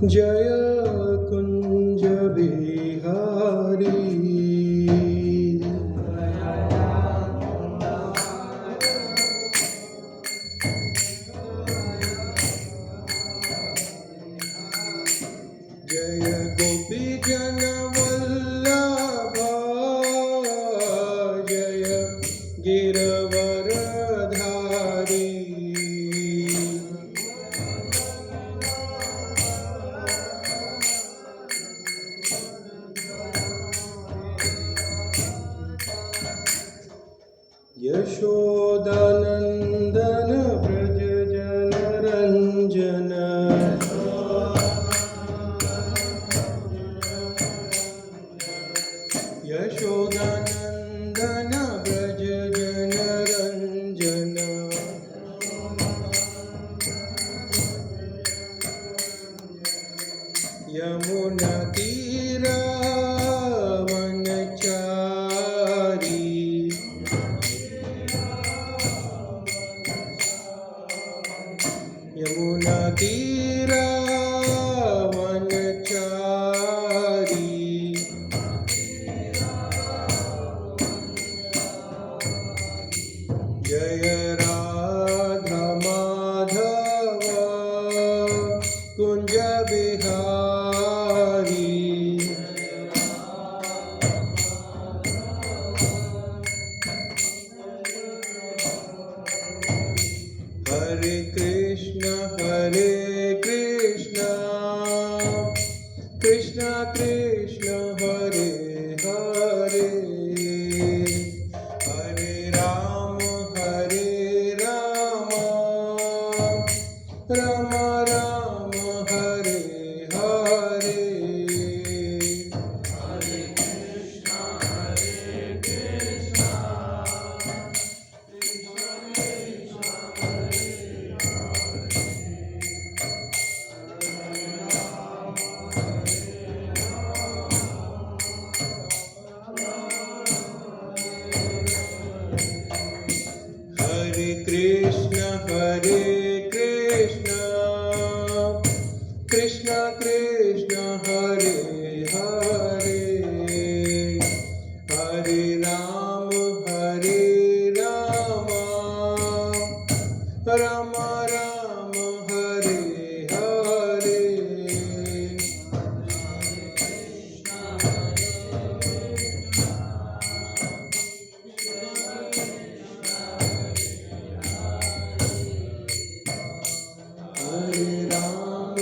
जय कुंज बिहारी। जय गोपी जन वल्लभा, जय गिरवरधारी। यशोदानंदन व्रज जन रंजन, यशोदानंदन व्रज जन रंजन। यमुना तीरा वनचारी, यमुना तीरा वनचारी। जय राधा माधव कुंज बिहारी। हरे कृष्ण कृष्ण कृष्ण हरे हरे, हरे राम राम राम हरे हरे। हरे कृष्ण कृष्ण कृष्ण हरे हरे, हरे राम राम राम हरे हरे। हरे राम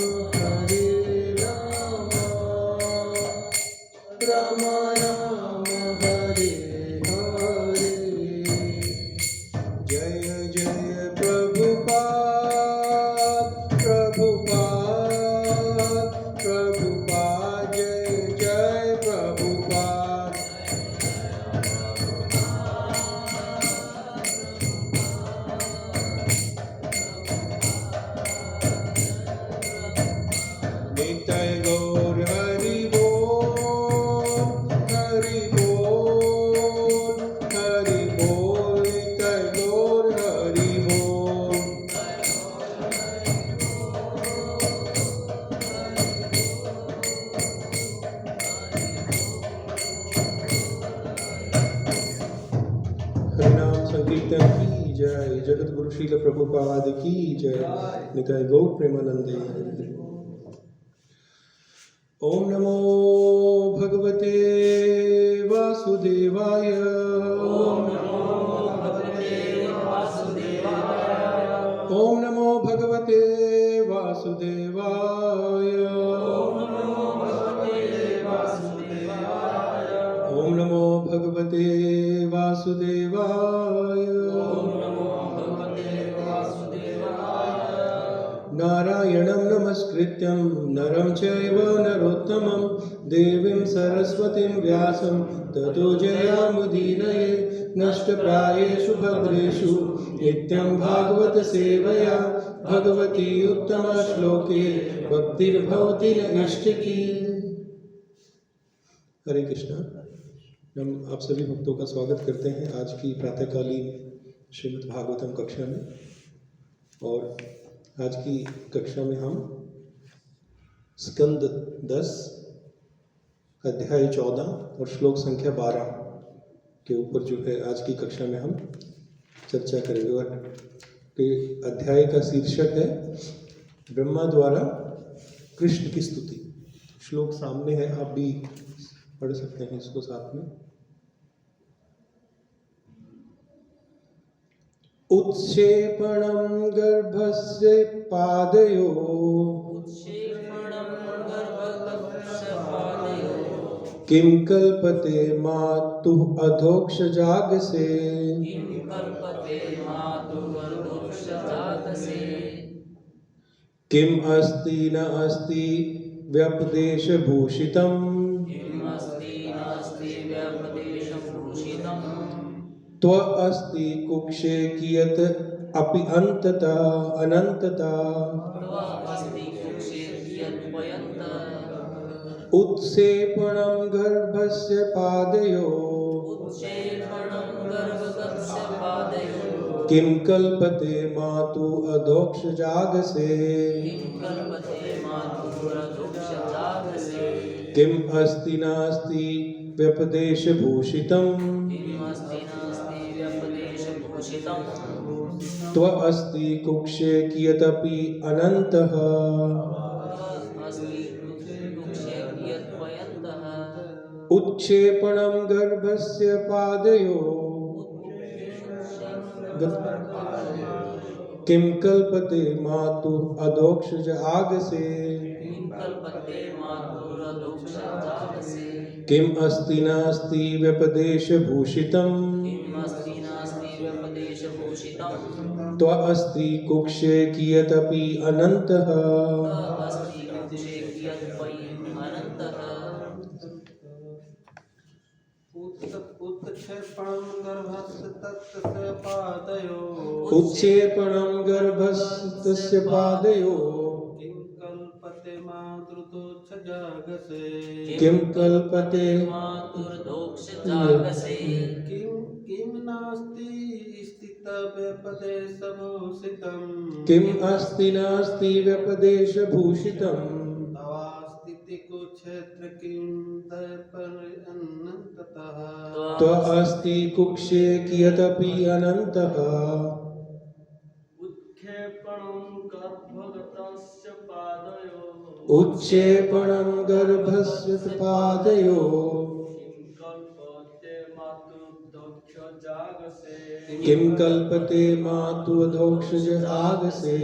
राम राम हरे हरे। जय जय प्रभुपाद प्रभुपाद, जय जय प्रभुपाद। निताय गौर हरि बोल, हरि बोल, हरि बोल। निताय गौर हरि बोल। हरिनाम संकीर्तन की जय। जगत गुरु श्रील प्रभुपाद की जय। निताय गौर प्रेमानंदे। ओम नमो भगवते वासुदेवाय। ओम नमो भगवते वासुदेवाय। ओम नमो भगवते वासुदेवाय। नारायणं नमस्कृत्यं नरं चैव नरोत्तमं, देवीं सरस्वतीं व्यासं ततो जयामुदीरये। नष्टप्रायेषु भद्रेषु नित्यं भागवत सेवया, भगवती उत्तम श्लोके भक्तिर्भवति नैष्ठिकी। हरे कृष्णा। हम आप सभी भक्तों का स्वागत करते हैं आज की प्रातःकालीन श्रीमद् भागवतम कक्षा में। और आज की कक्षा में हम स्कंद 10 अध्याय 14 और श्लोक संख्या 12 के ऊपर जो है आज की कक्षा में हम चर्चा करेंगे। और अध्याय का शीर्षक है ब्रह्मा द्वारा कृष्ण की स्तुति। श्लोक सामने है, आप भी पढ़ सकते हैं इसको साथ में। उत्क्षेपणं गर्भस्य पादयोः किं कल्पते मातुः अधोक्षजागसे। किम् अस्ति न अस्ति व्यपदेशभूषितम् त्वस्ति कुक्षे कियत् अपि अनन्तता। उत्क्षेपणं गर्भस्य पादयोः किं कल्पते मातुः अधोक्षजागसे। किम् अस्ति नास्ति व्यपदेशभूषितम् त्वस्ति कुक्षे कियदपि अनन्तः। उत्क्षेपणं गर्भस्य पादयोः किं कल्पते मातुः अधोक्षजागसे। किम् अस्ति नास्ति व्यपदेशभूषितम् त्वस्ति कुक्षे कियदपि अनन्तः। उत्क्षेपणं गर्भस्य पादयोः किं कल्पते किम् अस्ति नास्ति व्यपदेशभूषितम् त्वस्ति कुक्षे कियदपि अनन्तः। उत्क्षेपणं गर्भस्य पादयोः किं कल्पते मातुः अधोक्षजागसे।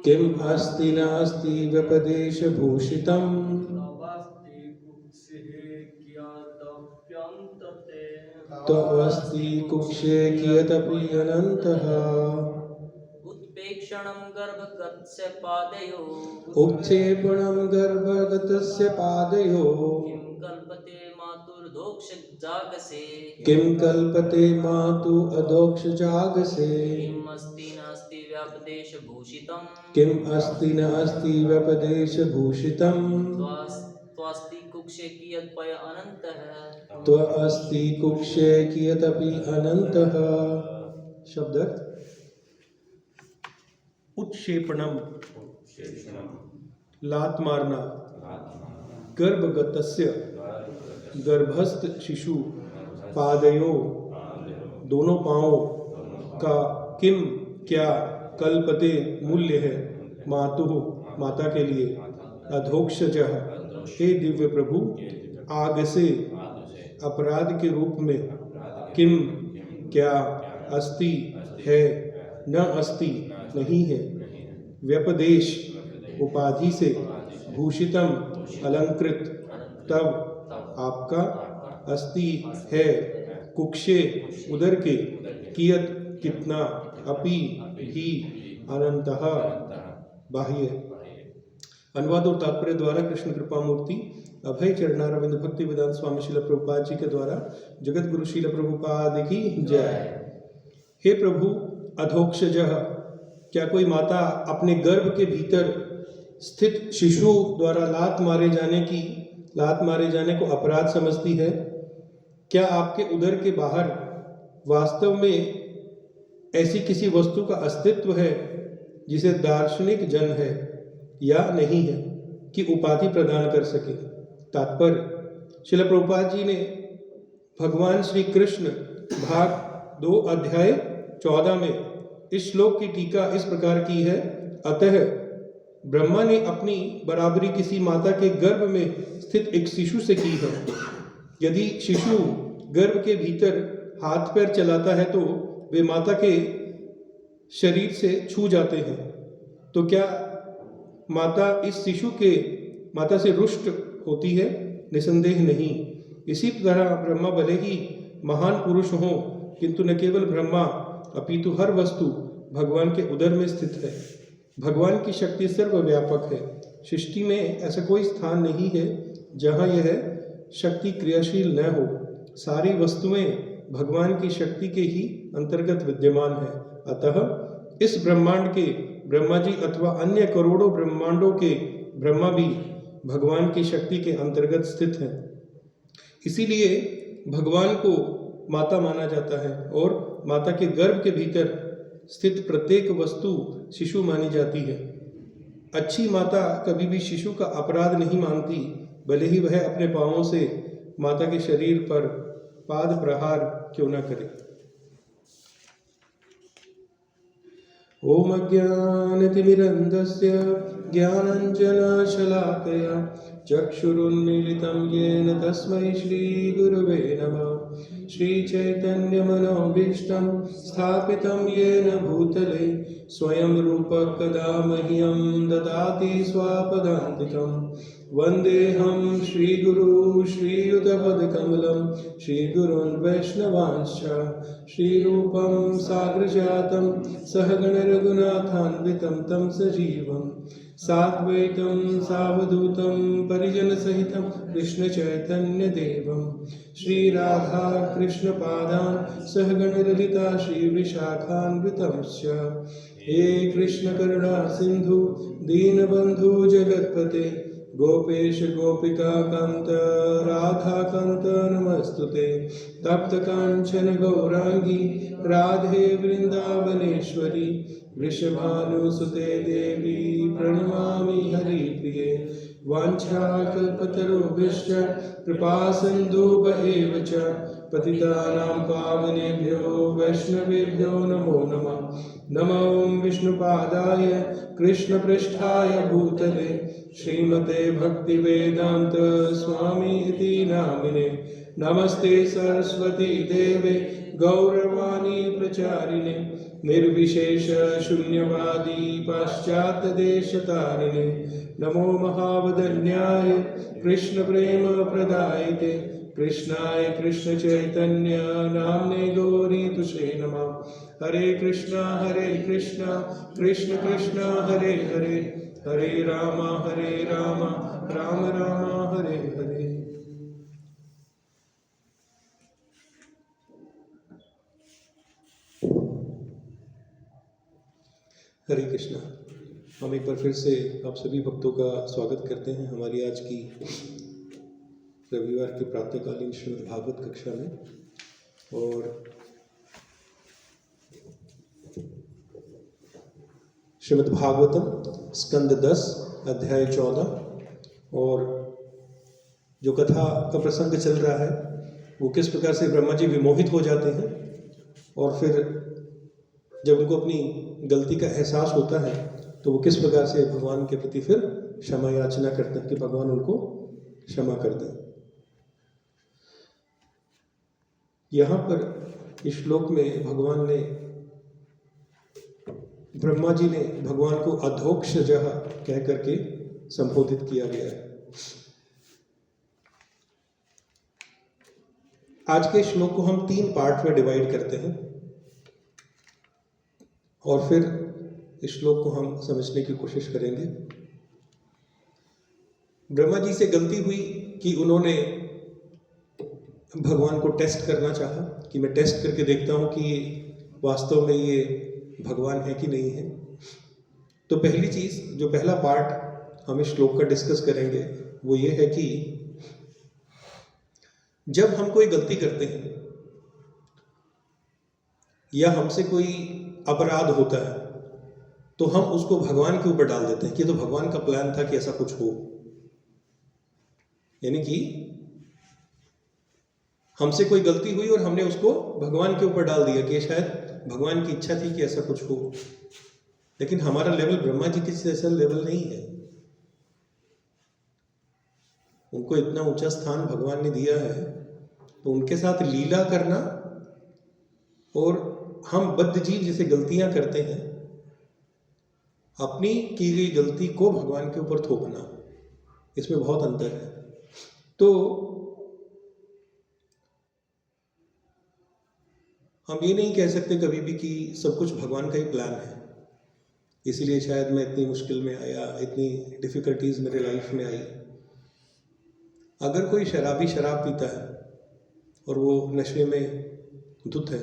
किम् अस्ति नास्ति व्यपदेशभूषितम् त्वस्ति कुक्षे कियदपि अनन्तः। उत्प्रेक्षणं गर्भगतस्य पादयोः उत्क्षेपणं गर्भगतस्य पादयोः किं कल्पते मातुर्धोक्षजागसे। किं कल्पते मातुः अधोक्षजागसे। किम् अस्ति नास्ति व्यपदेशभूषितम् किम् अस्ति नास्ति व्यपदेशभूषितम् त्वस्ति कुक्षे कियदपि अनन्तः। त्वस्ति कुक्षे कियदपि अनन्तः। शब्दार्थ उत्क्षेपणम लात मारना, गर्भगतस्य गर्भस्थ शिशु, पादयों दोनों पांवों का, किम क्या, कल्पते मूल्य है, मातुः माता के लिए, अधोक्षजः हे दिव्य प्रभु, आगसे अपराध के रूप में, किम क्या, अस्ति है, न अस्ति नहीं है, व्यपदेश उपाधि से, भूषितम अलंकृत, तब आपका, अस्ति है, कुक्षे उदर के, कियत कितना, अपि भी, अनंतः बाह्य। अनुवाद और तात्पर्य द्वारा कृष्ण कृपा मूर्ति अभय चरणारविंद भक्ति वेदांत स्वामी श्रील प्रभुपाद जी के द्वारा जगत गुरु श्रील प्रभुपाद की जय। हे प्रभु, अधोक्षजः क्या कोई माता अपने गर्भ के भीतर स्थित शिशु द्वारा लात मारे जाने को अपराध समझती है? क्या आपके उदर के बाहर वास्तव में ऐसी किसी वस्तु का अस्तित्व है जिसे दार्शनिक जन है या नहीं है कि उपाधि प्रदान कर सके। तात्पर्य, श्रील प्रभुपाद जी ने भगवान श्री कृष्ण भाग 2 अध्याय 14 में इस श्लोक की टीका इस प्रकार की है। अतः ब्रह्मा ने अपनी बराबरी किसी माता के गर्भ में स्थित एक शिशु से की है। यदि शिशु गर्भ के भीतर हाथ पैर चलाता है तो वे माता के शरीर से छू जाते हैं, तो क्या माता से रुष्ट होती है? निसंदेह नहीं। इसी तरह ब्रह्मा भले ही महान पुरुष हों, किंतु न केवल ब्रह्मा अपितु हर वस्तु भगवान के उदर में स्थित है। भगवान की शक्ति सर्वव्यापक है। सृष्टि में ऐसा कोई स्थान नहीं है जहाँ यह शक्ति क्रियाशील न हो। सारी वस्तुएं भगवान की शक्ति के ही अंतर्गत विद्यमान है। अतः इस ब्रह्मांड के ब्रह्मा जी अथवा अन्य करोड़ों ब्रह्मांडों के ब्रह्मा भी भगवान की शक्ति के अंतर्गत स्थित हैं। इसीलिए भगवान को माता माना जाता है और माता के गर्भ के भीतर स्थित प्रत्येक वस्तु शिशु मानी जाती है। अच्छी माता कभी भी शिशु का अपराध नहीं मानती, भले ही वह अपने पांवों से माता के शरीर पर पाद प्रहार क्यों न करे। ओम अज्ञानतिमिरन्धस्य ज्ञानाञ्जनशलाकया चक्षुरुन्मीलितं येन तस्मै श्रीगुरवे नमः। श्रीचैतन्यमनोभीष्टं स्थापितं येन भूतले स्वयं रूपः कदा मह्यं ददाति स्वापदान्तिकं। वन्देऽहं श्रीगुरू श्रीयुतपदकमलं श्रीगुरून् वैष्णवांश्च श्रीरूपं साग्रजातं सहगणरघुनाथान्वितं तं सजीवं साद्वैतं सावधूतं परिजनसहितं कृष्णचैतन्यदेवं श्रीराधा कृष्णपादान् सहगणललिता श्रीविशाखान्वितंश्च। हे कृष्ण करुणा सिन्धु दीनबन्धु जगत्पते गोपेश गोपिका कांत राधा कांत नमस्तुते। तप्त कांचन गौरांगी राधे वृंदावनेश्वरी वृषभानुसुते देवी प्रणमामि हरिप्रिये। वाञ्छाकल्पतरुभ्यश्च कृपा सिन्धुभ्येव च पतितानां पावनेभ्यो वैष्णवेभ्यो नमो नमः। नमो विष्णुपादाय कृष्णपृष्ठाय भूतले श्रीमते भक्तिवेदांत स्वामी इति नामिने। नमस्ते सरस्वती देवे गौरवाणी प्रचारिणे निर्विशेष शून्यवादी पाश्चात्य देशतारिणे। नमो महावदन्याय कृष्ण प्रेम प्रदायिते कृष्णाय कृष्ण चैतन्य नाम्ने गौरीतुषे नमः। हरे कृष्ण कृष्ण कृष्ण हरे हरे हरे राम राम राम हरे हरे। हरे कृष्णा। हम एक बार फिर से आप सभी भक्तों का स्वागत करते हैं हमारी आज की रविवार की प्रातःकालीन श्रीमद् भागवत कक्षा में। और श्रीमद् भागवतम स्कंद 10 अध्याय 14 और जो कथा का प्रसंग चल रहा है वो किस प्रकार से ब्रह्मा जी विमोहित हो जाते हैं और फिर जब उनको अपनी गलती का एहसास होता है तो वो किस प्रकार से भगवान के प्रति फिर क्षमा याचना करते हैं कि भगवान उनको क्षमा कर दें। यहाँ पर इस श्लोक में ब्रह्मा जी ने भगवान को अधोक्षजः कह करके संबोधित किया गया है। आज के श्लोक को हम 3 पार्ट में डिवाइड करते हैं और फिर इस श्लोक को हम समझने की कोशिश करेंगे। ब्रह्मा जी से गलती हुई कि उन्होंने भगवान को टेस्ट करना चाहा कि मैं टेस्ट करके देखता हूं कि वास्तव में ये भगवान है कि नहीं है। तो पहली चीज, जो पहला पार्ट हम इस श्लोक का डिस्कस करेंगे वो ये है कि जब हम कोई गलती करते हैं या हमसे कोई अपराध होता है तो हम उसको भगवान के ऊपर डाल देते हैं कि ये तो भगवान का प्लान था कि ऐसा कुछ हो। यानी कि हमसे कोई गलती हुई और हमने उसको भगवान के ऊपर डाल दिया कि शायद भगवान की इच्छा थी कि ऐसा कुछ हो। लेकिन हमारा लेवल ब्रह्मा जी के जैसा लेवल नहीं है। उनको इतना ऊंचा स्थान भगवान ने दिया है, तो उनके साथ लीला करना और हम बद्ध जीव जैसे गलतियां करते हैं, अपनी की गई गलती को भगवान के ऊपर थोपना, इसमें बहुत अंतर है। तो हम ये नहीं कह सकते कभी भी कि सब कुछ भगवान का ही प्लान है, इसलिए शायद मैं इतनी मुश्किल में आया, इतनी डिफ़िकल्टीज मेरे लाइफ में आई। अगर कोई शराबी शराब पीता है और वो नशे में धुत है,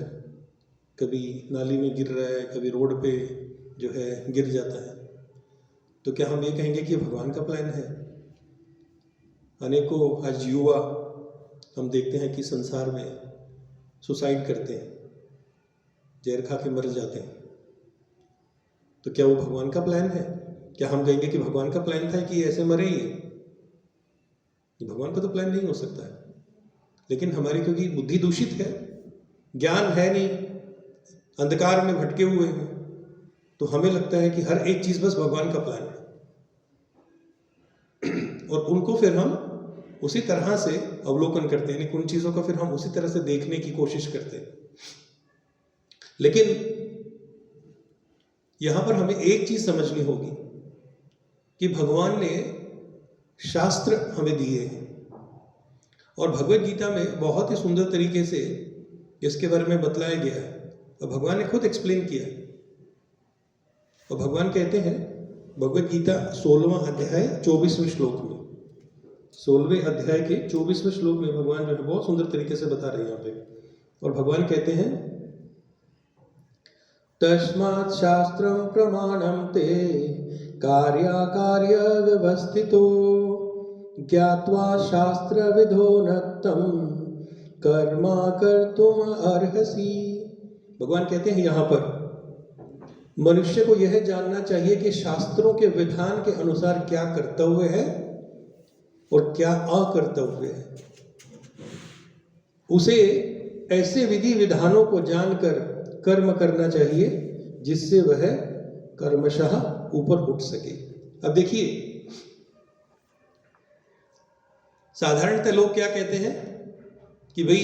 कभी नाली में गिर रहा है, कभी रोड पे जो है गिर जाता है, तो क्या हम ये कहेंगे कि भगवान का प्लान है? अनेकों आज युवा हम देखते हैं कि संसार में सुसाइड करते हैं, जहर खा के मर जाते हैं, तो क्या वो भगवान का प्लान है? क्या हम कहेंगे कि भगवान का प्लान था कि ऐसे मरे ही? ये भगवान का तो प्लान नहीं हो सकता है। लेकिन हमारी क्योंकि बुद्धि दूषित है, ज्ञान है नहीं, अंधकार में भटके हुए हैं, तो हमें लगता है कि हर एक चीज बस भगवान का प्लान है और उनको फिर हम उसी तरह से अवलोकन करते हैं, उन चीजों को फिर हम उसी तरह से देखने की कोशिश करते हैं। लेकिन यहां पर हमें एक चीज समझनी होगी कि भगवान ने शास्त्र हमें दिए हैं और भगवत गीता में बहुत ही सुंदर तरीके से इसके बारे में बतलाया गया है और भगवान ने खुद एक्सप्लेन किया। और भगवान कहते हैं भगवत गीता 16वां अध्याय 24वें श्लोक में, 16वें अध्याय के 24वें श्लोक में भगवान जो है बहुत सुंदर तरीके से बता रहे हैं यहाँ पे। और भगवान कहते हैं तस्मात् शास्त्रम प्रमाणम ते कार्याकार्य व्यवस्थितो ज्ञात्वा शास्त्र विधो नक्तम कर्मा कर्तुम अर्हसि। भगवान कहते हैं यहाँ पर मनुष्य को यह जानना चाहिए कि शास्त्रों के विधान के अनुसार क्या कर्तव्य है और क्या अकर्तव्य है। उसे ऐसे विधि विधानों को जानकर कर्म करना चाहिए जिससे वह कर्मशः ऊपर उठ सके। अब देखिए, साधारणतः लोग क्या कहते हैं कि भाई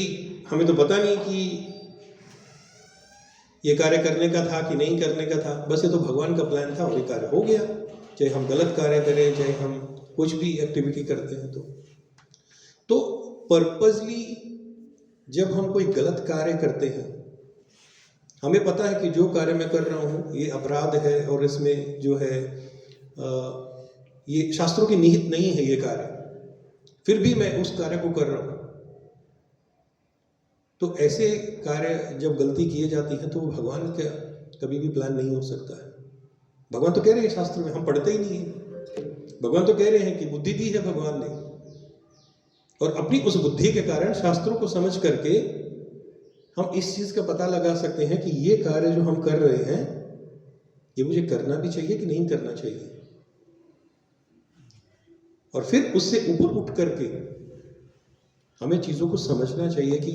हमें तो पता नहीं कि ये कार्य करने का था कि नहीं करने का था, बस ये तो भगवान का प्लान था और ये कार्य हो गया। चाहे हम गलत कार्य करें, चाहे हम कुछ भी एक्टिविटी करते हैं, तो पर्पसली जब हम कोई गलत कार्य करते हैं, हमें पता है कि जो कार्य मैं कर रहा हूँ ये अपराध है और इसमें जो है ये शास्त्रों की निहित नहीं है ये कार्य, फिर भी मैं उस कार्य को कर रहा हूँ। तो ऐसे कार्य जब गलती किए जाती हैं तो वो भगवान का कभी भी प्लान नहीं हो सकता है। भगवान तो कह रहे हैं शास्त्र में, हम पढ़ते ही नहीं है। भगवान तो कह रहे हैं कि बुद्धि दी है भगवान ने, और अपनी उस बुद्धि के कारण शास्त्रों को समझ करके हम इस चीज का पता लगा सकते हैं कि ये कार्य जो हम कर रहे हैं ये मुझे करना भी चाहिए कि नहीं करना चाहिए। और फिर उससे ऊपर उठ करके हमें चीजों को समझना चाहिए कि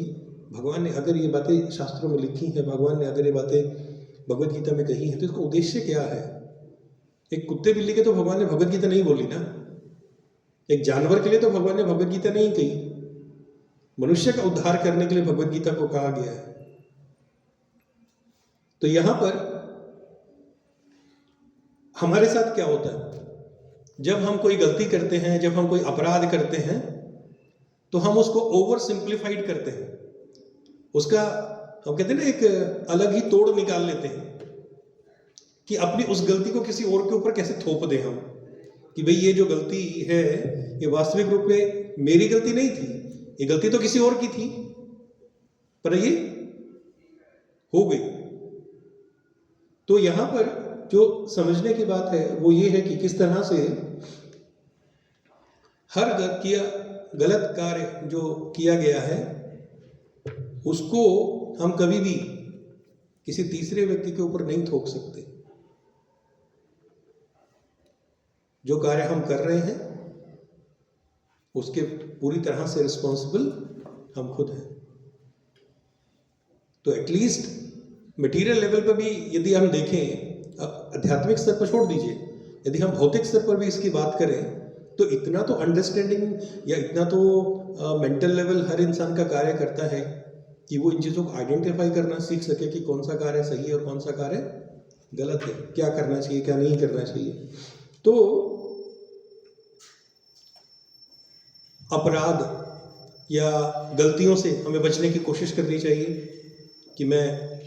भगवान ने अगर ये बातें शास्त्रों में लिखी हैं, भगवान ने अगर ये बातें भगवत गीता में कही हैं, तो इसका उद्देश्य क्या है। एक कुत्ते बिल्ली के तो भगवान ने भगवत गीता नहीं बोली ना, एक जानवर के लिए तो भगवान ने भगवत गीता नहीं कही, मनुष्य का उद्धार करने के लिए भगवत गीता को कहा गया है। तो यहां पर हमारे साथ क्या होता है, जब हम कोई गलती करते हैं, जब हम कोई अपराध करते हैं, तो हम उसको ओवर सिंप्लीफाइड करते हैं, उसका हम कहते हैं ना एक अलग ही तोड़ निकाल लेते हैं कि अपनी उस गलती को किसी और के ऊपर कैसे थोप दें हम, कि भाई ये जो गलती है ये वास्तविक रूप में मेरी गलती नहीं थी, ये गलती तो किसी और की थी, पर ये हो गई। तो यहां पर जो समझने की बात है वो ये है कि किस तरह से हर गलत कार्य जो किया गया है उसको हम कभी भी किसी तीसरे व्यक्ति के ऊपर नहीं थोप सकते। जो कार्य हम कर रहे हैं उसके पूरी तरह से रिस्पॉन्सिबल हम खुद हैं। तो एटलीस्ट मटेरियल लेवल पर भी यदि हम देखें, अब आध्यात्मिक स्तर पर छोड़ दीजिए, यदि हम भौतिक स्तर पर भी इसकी बात करें तो इतना तो अंडरस्टैंडिंग या इतना तो मेंटल लेवल हर इंसान का कार्य करता है कि वो इन चीज़ों को आइडेंटिफाई करना सीख सके कि कौन सा कार्य सही है और कौन सा कार्य गलत है, क्या करना चाहिए क्या नहीं करना चाहिए। तो अपराध या गलतियों से हमें बचने की कोशिश करनी चाहिए कि मैं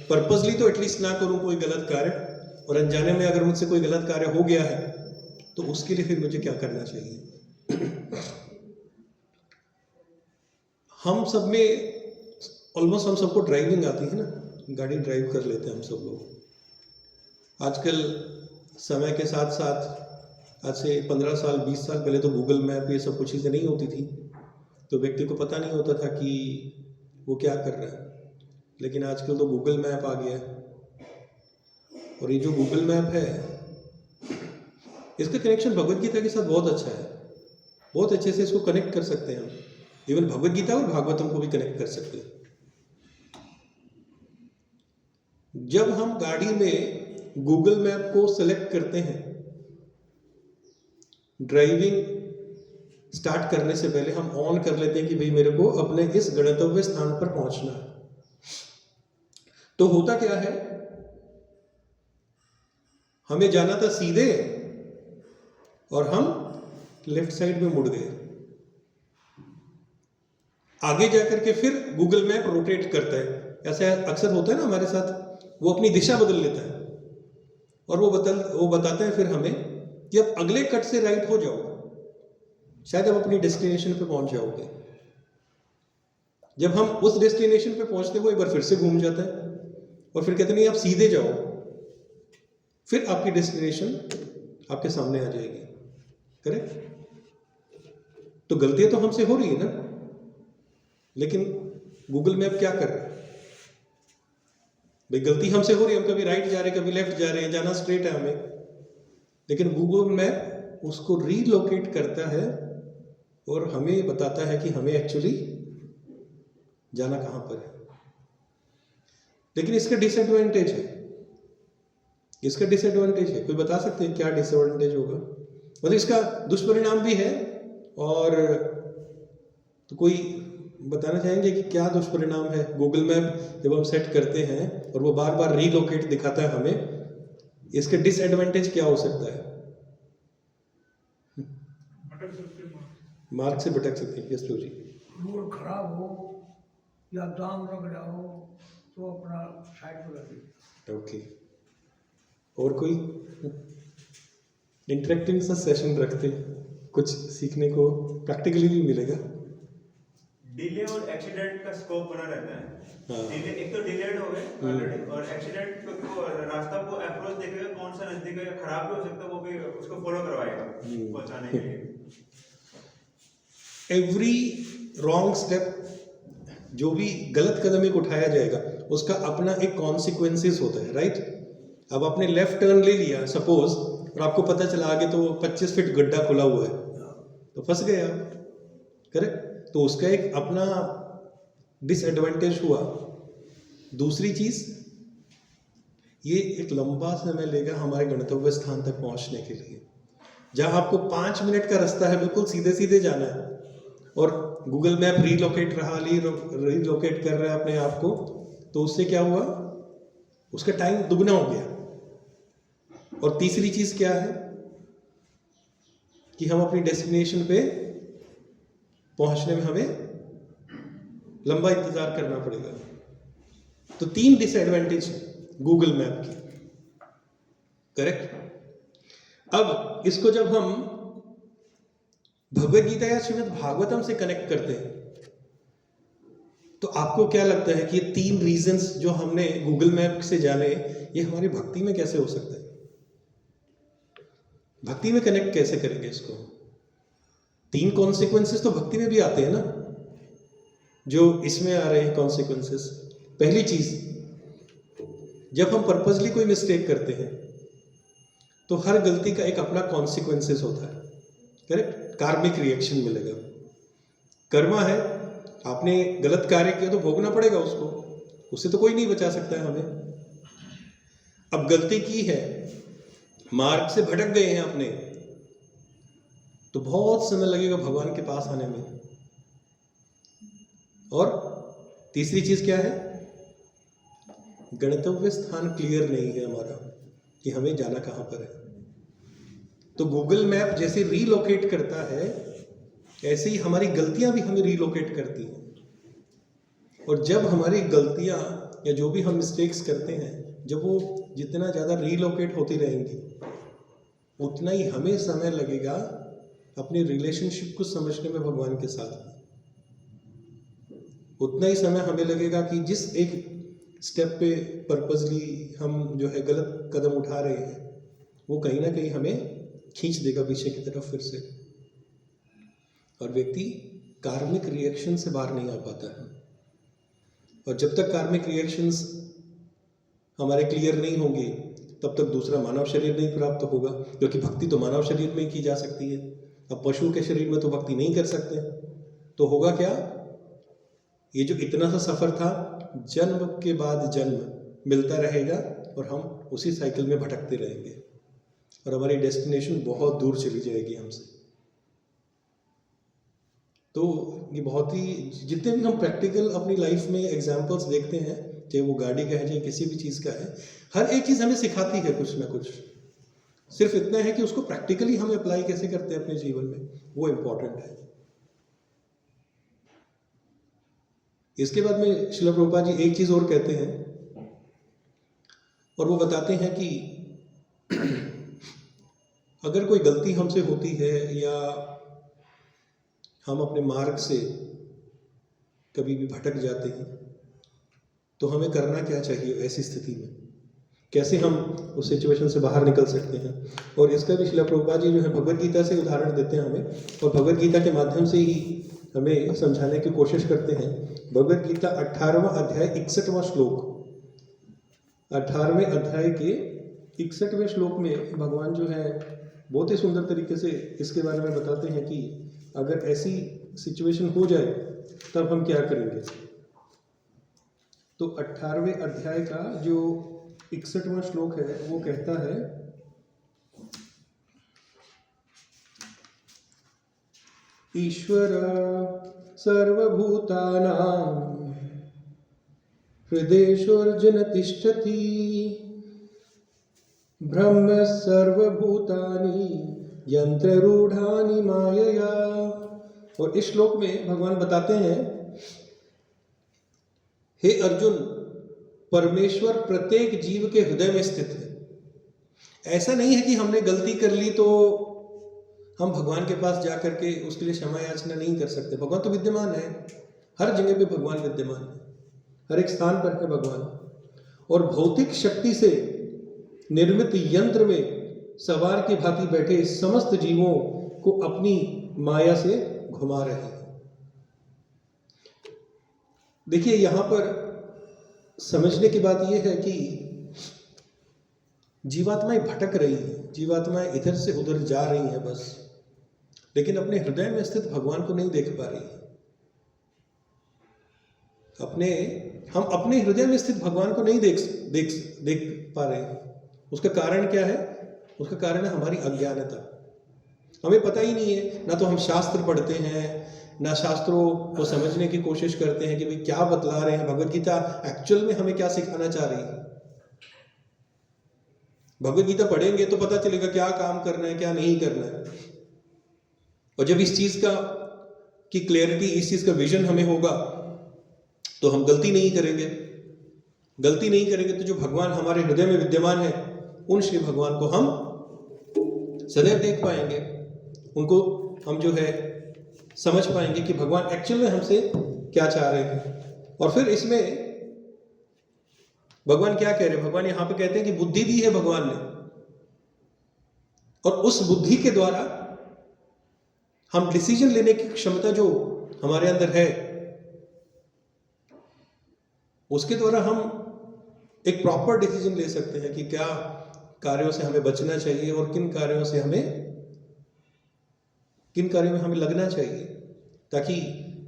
पर्पसली तो एटलीस्ट ना करूं कोई गलत कार्य, और अनजाने में अगर मुझसे कोई गलत कार्य हो गया है तो उसके लिए फिर मुझे क्या करना चाहिए। हम सब में ऑलमोस्ट हम सबको ड्राइविंग आती है ना, गाड़ी ड्राइव कर लेते हैं हम सब लोग। आजकल समय के साथ साथ आज से 15 साल 20 साल पहले तो गूगल मैप ये सब कुछ चीज़ें नहीं होती थी, तो व्यक्ति को पता नहीं होता था कि वो क्या कर रहा है। लेकिन आजकल तो गूगल मैप आ गया है, और ये जो गूगल मैप है इसका कनेक्शन भगवत गीता के साथ बहुत अच्छा है। बहुत अच्छे से इसको कनेक्ट कर सकते हैं हम, इवन भगवत गीता और भागवतम को भी कनेक्ट कर सकते हैं। जब हम गाड़ी में गूगल मैप को सेलेक्ट करते हैं, ड्राइविंग स्टार्ट करने से पहले हम ऑन कर लेते हैं कि भाई मेरे को अपने इस गंतव्य स्थान पर पहुंचना है, तो होता क्या है, हमें जाना था सीधे और हम लेफ्ट साइड में मुड़ गए। आगे जाकर के फिर गूगल मैप रोटेट करता है, ऐसा अक्सर होता है ना हमारे साथ, वो अपनी दिशा बदल लेता है और वो बताता है फिर हमें कि अब अगले कट से राइट हो जाओ, शायद आप अपनी डेस्टिनेशन पे पहुंच जाओगे। जब हम उस डेस्टिनेशन पे पहुंचते वो एक बार फिर से घूम जाता है और फिर कहते नहीं आप सीधे जाओ, फिर आपकी डेस्टिनेशन आपके सामने आ जाएगी। करेक्ट? तो गलतियां तो हमसे हो रही है ना, लेकिन गूगल मैप क्या कर रहा है? भाई गलती हमसे हो रही है, हम कभी राइट जा रहे हैं कभी लेफ्ट जा रहे हैं, जाना स्ट्रेट है हमें, लेकिन गूगल मैप उसको रीलोकेट करता है और हमें बताता है कि हमें एक्चुअली जाना कहां पर है। लेकिन इसका डिसएडवांटेज है, इसका डिसएडवांटेज है, कोई बता सकते हैं क्या डिसएडवांटेज होगा? मतलब इसका दुष्परिणाम भी है, और तो कोई बताना चाहेंगे कि क्या दुष्परिणाम है? गूगल मैप जब हम सेट करते हैं और वो बार बार रीलोकेट दिखाता है हमें, इसका डिसएडवांटेज क्या हो सकता है? मार्ग से भटक सकते हैं। यस जी, रोड खराब हो या दाम लग रहा हो तो अपना साइड पर रखिए। ओके, और कोई इंटरेक्टिंग सा सेशन रखते, कुछ सीखने को प्रैक्टिकली भी मिलेगा। डिले और एक्सीडेंट का स्कोप बना रहता है। हाँ। डिले एक तो डिलेड हो गए ऑलरेडी, और एक्सीडेंट को रास्ता को अप्रोच देखेगा कौन सा नजदीक है या खराब भी हो सकता है, वो भी उसको फॉलो करवाएगा पहुंचाने के लिए। एवरी रॉन्ग स्टेप, जो भी गलत कदम एक उठाया जाएगा उसका अपना एक कॉन्सिक्वेंसेस होता है, राइट? अब आपने लेफ्ट टर्न ले लिया सपोज, और आपको पता चला आगे तो 25 फीट गड्ढा खुला हुआ है, तो फंस गए आप। करेक्ट? तो उसका एक अपना डिसएडवांटेज हुआ। दूसरी चीज, ये एक लंबा समय लेगा हमारे गंतव्य स्थान तक पहुंचने के लिए। जहां आपको 5 मिनट का रास्ता है, बिल्कुल सीधे सीधे जाना है, और गूगल मैप रीलोकेट रीलोकेट कर रहा है अपने आप को, तो उससे क्या हुआ? उसका टाइम दुगना हो गया। और तीसरी चीज क्या है कि हम अपनी डेस्टिनेशन पे पहुंचने में हमें लंबा इंतजार करना पड़ेगा। तो 3 डिसएडवांटेज है गूगल मैप की। करेक्ट? अब इसको जब हम भगवद गीता या श्रीमद् भागवतम से कनेक्ट करते हैं, तो आपको क्या लगता है कि ये 3 रीजंस जो हमने गूगल मैप से जाने, ये हमारी भक्ति में कैसे हो सकता है? भक्ति में कनेक्ट कैसे करेंगे इसको? 3 कॉन्सिक्वेंसेस तो भक्ति में भी आते हैं ना, जो इसमें आ रहे हैं कॉन्सिक्वेंसेस। पहली चीज, जब हम पर्पसली कोई मिस्टेक करते हैं तो हर गलती का एक अपना कॉन्सिक्वेंसेस होता है, करेक्ट? कार्मिक रिएक्शन मिलेगा। कर्मा है, आपने गलत कार्य किया तो भोगना पड़ेगा उसको, उससे तो कोई नहीं बचा सकता है हमें। अब गलती की है, मार्ग से भटक गए हैं अपने, तो बहुत समय लगेगा भगवान के पास आने में। और तीसरी चीज क्या है? गंतव्य स्थान क्लियर नहीं है हमारा कि हमें जाना कहाँ पर है। तो गूगल मैप जैसे रीलोकेट करता है, ऐसे ही हमारी गलतियां भी हमें रीलोकेट करती हैं। और जब हमारी गलतियां या जो भी हम मिस्टेक्स करते हैं, जब वो जितना ज़्यादा रीलोकेट होती रहेंगी, उतना ही हमें समय लगेगा अपनी रिलेशनशिप को समझने में भगवान के साथ। उतना ही समय हमें लगेगा कि जिस एक स्टेप पे पर्पसली हम जो है गलत कदम उठा रहे हैं, वो कहीं ना कहीं हमें खींच देगा पीछे की तरफ फिर से, और व्यक्ति कार्मिक रिएक्शन से बाहर नहीं आ पाता है। और जब तक कार्मिक रिएक्शंस हमारे क्लियर नहीं होंगे, तब तक दूसरा मानव शरीर नहीं प्राप्त होगा, क्योंकि भक्ति तो मानव शरीर में ही की जा सकती है। अब पशु के शरीर में तो भक्ति नहीं कर सकते, तो होगा क्या? ये जो इतना सा सफर था, जन्म के बाद जन्म मिलता रहेगा और हम उसी साइकिल में भटकते रहेंगे और हमारी डेस्टिनेशन बहुत दूर चली जाएगी हमसे। तो ये बहुत ही, जितने भी हम प्रैक्टिकल अपनी लाइफ में एग्जाम्पल्स देखते हैं, चाहे वो गाड़ी का है चाहे किसी भी चीज़ का है, हर एक चीज़ हमें सिखाती है कुछ ना कुछ। सिर्फ इतना है कि उसको प्रैक्टिकली हम अप्लाई कैसे करते हैं अपने जीवन में, वो इम्पोर्टेंट है। इसके बाद में श्रील प्रभुपाद जी एक चीज़ और कहते हैं, और वो बताते हैं कि अगर कोई गलती हमसे होती है या हम अपने मार्ग से कभी भी भटक जाते हैं, तो हमें करना क्या चाहिए ऐसी स्थिति में, कैसे हम उस सिचुएशन से बाहर निकल सकते हैं। और इसका भी श्रील प्रभुपाद जी जो है भगवद गीता से उदाहरण देते हैं हमें, और भगवद गीता के माध्यम से ही हमें समझाने की कोशिश करते हैं। भगवद गीता 18वां अध्याय 61वां श्लोक, 18वें अध्याय के 61वें श्लोक में भगवान जो है बहुत ही सुंदर तरीके से इसके बारे में बताते हैं कि अगर ऐसी सिचुएशन हो जाए तब हम क्या करेंगे। तो 18वें अध्याय का जो 61वां श्लोक है वो कहता है, ईश्वर सर्वभूतानां हृदयेषुर्जुन तिष्ठति ब्रह्म सर्वभूतानि यंत्ररूढ़ानि मायया। और इस श्लोक में भगवान बताते हैं, हे अर्जुन, परमेश्वर प्रत्येक जीव के हृदय में स्थित है। ऐसा नहीं है कि हमने गलती कर ली तो हम भगवान के पास जा करके उसके लिए क्षमा याचना नहीं कर सकते। भगवान तो विद्यमान है, हर जगह पे भगवान विद्यमान है, हर एक स्थान पर है भगवान। और भौतिक शक्ति से निर्मित यंत्र में सवार की भांति बैठे समस्त जीवों को अपनी माया से घुमा रहे हैं। देखिए, यहां पर समझने की बात यह है कि जीवात्माएं भटक रही हैं, जीवात्माएं इधर से उधर जा रही हैं बस, लेकिन अपने हृदय में स्थित भगवान को नहीं देख पा रही है। हम अपने हृदय में स्थित भगवान को नहीं देख पा रहे हैं। उसका कारण क्या है? उसका कारण है हमारी अज्ञानता। हमें पता ही नहीं है, ना तो हम शास्त्र पढ़ते हैं, ना शास्त्रों को समझने की कोशिश करते हैं कि भाई क्या बतला रहे हैं, भगवद गीता एक्चुअल में हमें क्या सिखाना चाह रही है। भगवद गीता पढ़ेंगे तो पता चलेगा क्या काम करना है, क्या नहीं करना है। और जब इस चीज की क्लैरिटी, इस चीज का विजन हमें होगा तो हम गलती नहीं करेंगे। गलती नहीं करेंगे तो जो भगवान हमारे हृदय में विद्यमान है, उन श्री भगवान को हम सदैव देख पाएंगे, उनको हम जो है समझ पाएंगे कि भगवान एक्चुअल में हमसे क्या चाह रहे हैं। और फिर इसमें भगवान क्या कह रहे हैं? भगवान यहां पे कहते हैं कि बुद्धि दी है भगवान ने, और उस बुद्धि के द्वारा हम डिसीजन लेने की क्षमता जो हमारे अंदर है, उसके द्वारा हम एक प्रॉपर डिसीजन ले सकते हैं कि क्या कार्यों से हमें बचना चाहिए और किन कार्यों में हमें लगना चाहिए, ताकि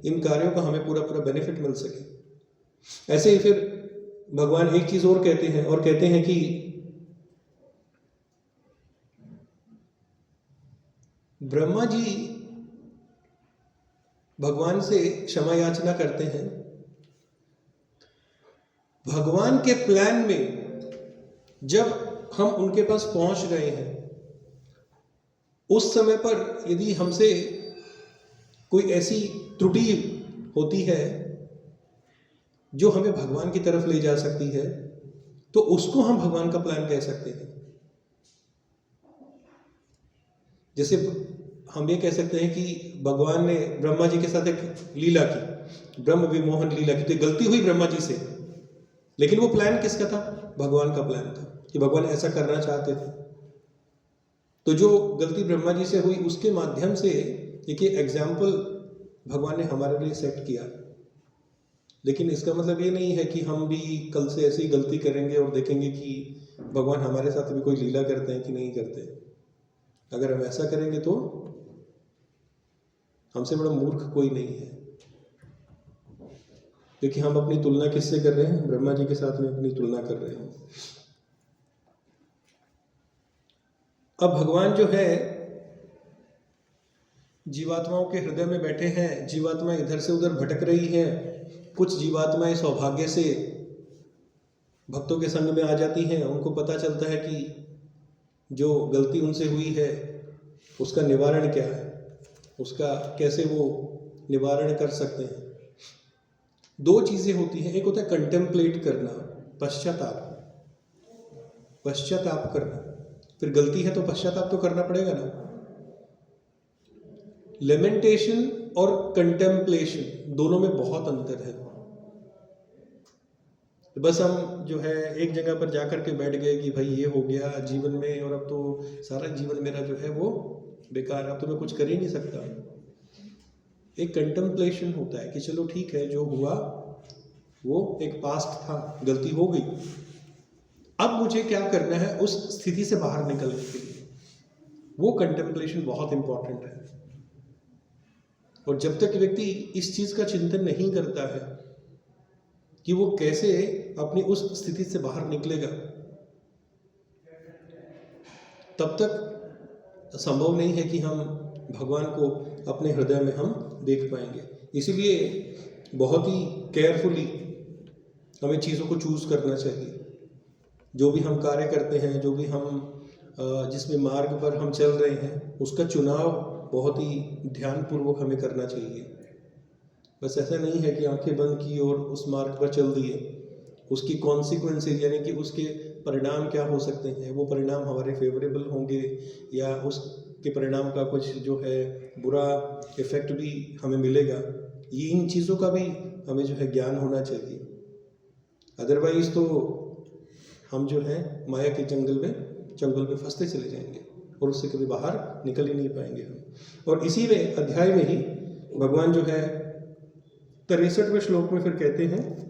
इन कार्यों का हमें पूरा पूरा बेनिफिट मिल सके। ऐसे ही फिर भगवान एक चीज और कहते हैं कि ब्रह्मा जी भगवान से क्षमा याचना करते हैं। भगवान के प्लान में जब हम उनके पास पहुंच गए हैं, उस समय पर यदि हमसे कोई ऐसी त्रुटि होती है जो हमें भगवान की तरफ ले जा सकती है, तो उसको हम भगवान का प्लान कह सकते हैं। जैसे हम ये कह सकते हैं कि भगवान ने ब्रह्मा जी के साथ एक लीला की, ब्रह्म विमोहन लीला की, तो गलती हुई ब्रह्मा जी से, लेकिन वो प्लान किसका था? भगवान का प्लान था कि भगवान ऐसा करना चाहते थे। तो जो गलती ब्रह्मा जी से हुई, उसके माध्यम से एक एग्जाम्पल भगवान ने हमारे लिए सेट किया। लेकिन इसका मतलब ये नहीं है कि हम भी कल से ऐसी गलती करेंगे और देखेंगे कि भगवान हमारे साथ भी कोई लीला करते हैं कि नहीं करते। अगर हम ऐसा करेंगे तो हमसे बड़ा मूर्ख कोई नहीं है, क्योंकि हम अपनी तुलना किससे कर रहे हैं? ब्रह्मा जी के साथ में अपनी तुलना कर रहे हैं। अब भगवान जो है जीवात्माओं के हृदय में बैठे हैं, जीवात्माएं इधर से उधर भटक रही हैं। कुछ जीवात्माएं सौभाग्य से भक्तों के संग में आ जाती हैं, उनको पता चलता है कि जो गलती उनसे हुई है उसका निवारण क्या है, उसका कैसे वो निवारण कर सकते हैं। दो चीज़ें होती हैं, एक होता है कंटेम्पलेट करना, पश्चाताप करना। फिर गलती है तो पश्चाताप तो करना पड़ेगा ना। लेमेंटेशन और कंटेम्पलेशन दोनों में बहुत अंतर है। बस हम जो है एक जगह पर जाकर के बैठ गए कि भाई ये हो गया जीवन में, और अब तो सारा जीवन मेरा जो है वो बेकार, अब तो मैं कुछ कर ही नहीं सकता। एक कंटेम्पलेशन होता है कि चलो ठीक है, जो हुआ वो एक पास्ट था, गलती हो गई, अब मुझे क्या करना है उस स्थिति से बाहर निकलने के लिए। वो कंटेम्पलेशन बहुत इंपॉर्टेंट है। और जब तक व्यक्ति इस चीज का चिंतन नहीं करता है कि वो कैसे अपनी उस स्थिति से बाहर निकलेगा, तब तक संभव नहीं है कि हम भगवान को अपने हृदय में हम देख पाएंगे। इसीलिए बहुत ही केयरफुली हमें चीज़ों को चूज करना चाहिए। जो भी हम कार्य करते हैं, जो भी हम जिसमें मार्ग पर हम चल रहे हैं, उसका चुनाव बहुत ही ध्यानपूर्वक हमें करना चाहिए। बस ऐसा नहीं है कि आंखें बंद की और उस मार्ग पर चल दिए। उसकी कॉन्सिक्वेंसेज यानी कि उसके परिणाम क्या हो सकते हैं, वो परिणाम हमारे फेवरेबल होंगे या उसके परिणाम का कुछ जो है बुरा इफेक्ट भी हमें मिलेगा। ये इन चीज़ों का भी हमें जो है ज्ञान होना चाहिए। अदरवाइज तो हम जो है माया के चंगल में फंसते चले जाएंगे और उससे कभी बाहर निकल ही नहीं पाएंगे हम। और इसी में अध्याय में ही भगवान जो है 63वें श्लोक में फिर कहते हैं,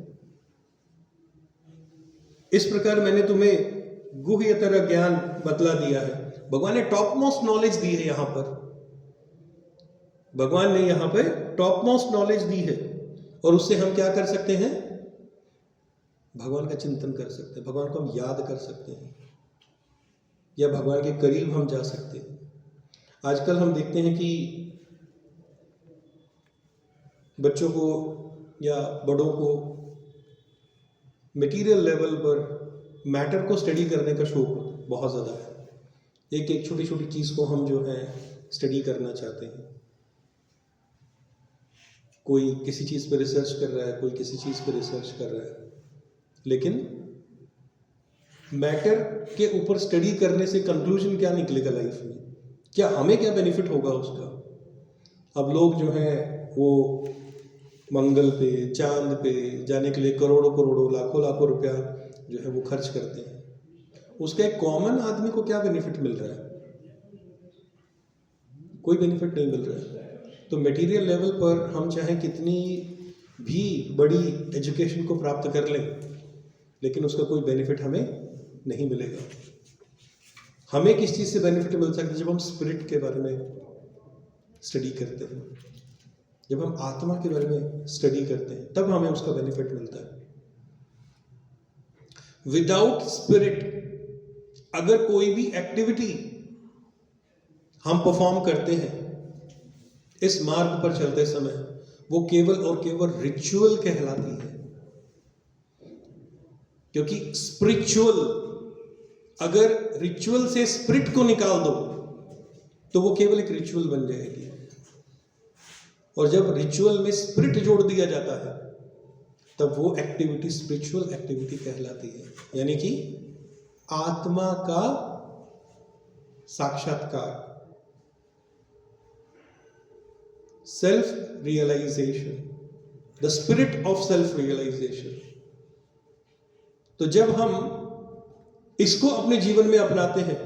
इस प्रकार मैंने तुम्हें गुह्यतर ज्ञान बतला दिया है। भगवान ने टॉप मोस्ट नॉलेज दी है यहाँ पर। भगवान ने यहाँ पे टॉप मोस्ट नॉलेज दी है और उससे हम क्या कर सकते हैं? भगवान का चिंतन कर सकते हैं, भगवान को हम याद कर सकते हैं या भगवान के करीब हम जा सकते हैं। आजकल हम देखते हैं कि बच्चों को या बड़ों को मटेरियल लेवल पर मैटर को स्टडी करने का शौक बहुत ज़्यादा है। एक एक छोटी छोटी चीज़ को हम जो है स्टडी करना चाहते हैं। कोई किसी चीज़ पर रिसर्च कर रहा है, कोई किसी चीज़ पर रिसर्च कर रहा है, लेकिन मैटर के ऊपर स्टडी करने से कंक्लूजन क्या निकलेगा लाइफ में, क्या हमें क्या बेनिफिट होगा उसका। अब लोग जो हैं वो मंगल पे, चांद पे जाने के लिए करोड़ों करोड़ों लाखों लाखों रुपया जो है वो खर्च करते हैं। उसका एक कॉमन आदमी को क्या बेनिफिट मिल रहा है? कोई बेनिफिट नहीं मिल रहा है। तो मटेरियल लेवल पर हम चाहे कितनी भी बड़ी एजुकेशन को प्राप्त कर लें, लेकिन उसका कोई बेनिफिट हमें नहीं मिलेगा। हमें किस चीज़ से बेनिफिट मिल सकता है? जब हम स्पिरिट के बारे में स्टडी करते हैं, जब हम आत्मा के बारे में स्टडी करते हैं, तब हमें उसका बेनिफिट मिलता है। विदाउट स्पिरिट अगर कोई भी एक्टिविटी हम परफॉर्म करते हैं इस मार्ग पर चलते समय, वो केवल और केवल रिचुअल कहलाती है। क्योंकि स्पिरिचुअल, अगर रिचुअल से स्पिरिट को निकाल दो तो वो केवल एक रिचुअल बन जाएगी, और जब रिचुअल में स्पिरिट जोड़ दिया जाता है तब वो एक्टिविटी स्पिरिचुअल एक्टिविटी कहलाती है, यानी कि आत्मा का साक्षात्कार, self realisation, the spirit of self realisation. तो जब हम इसको अपने जीवन में अपनाते हैं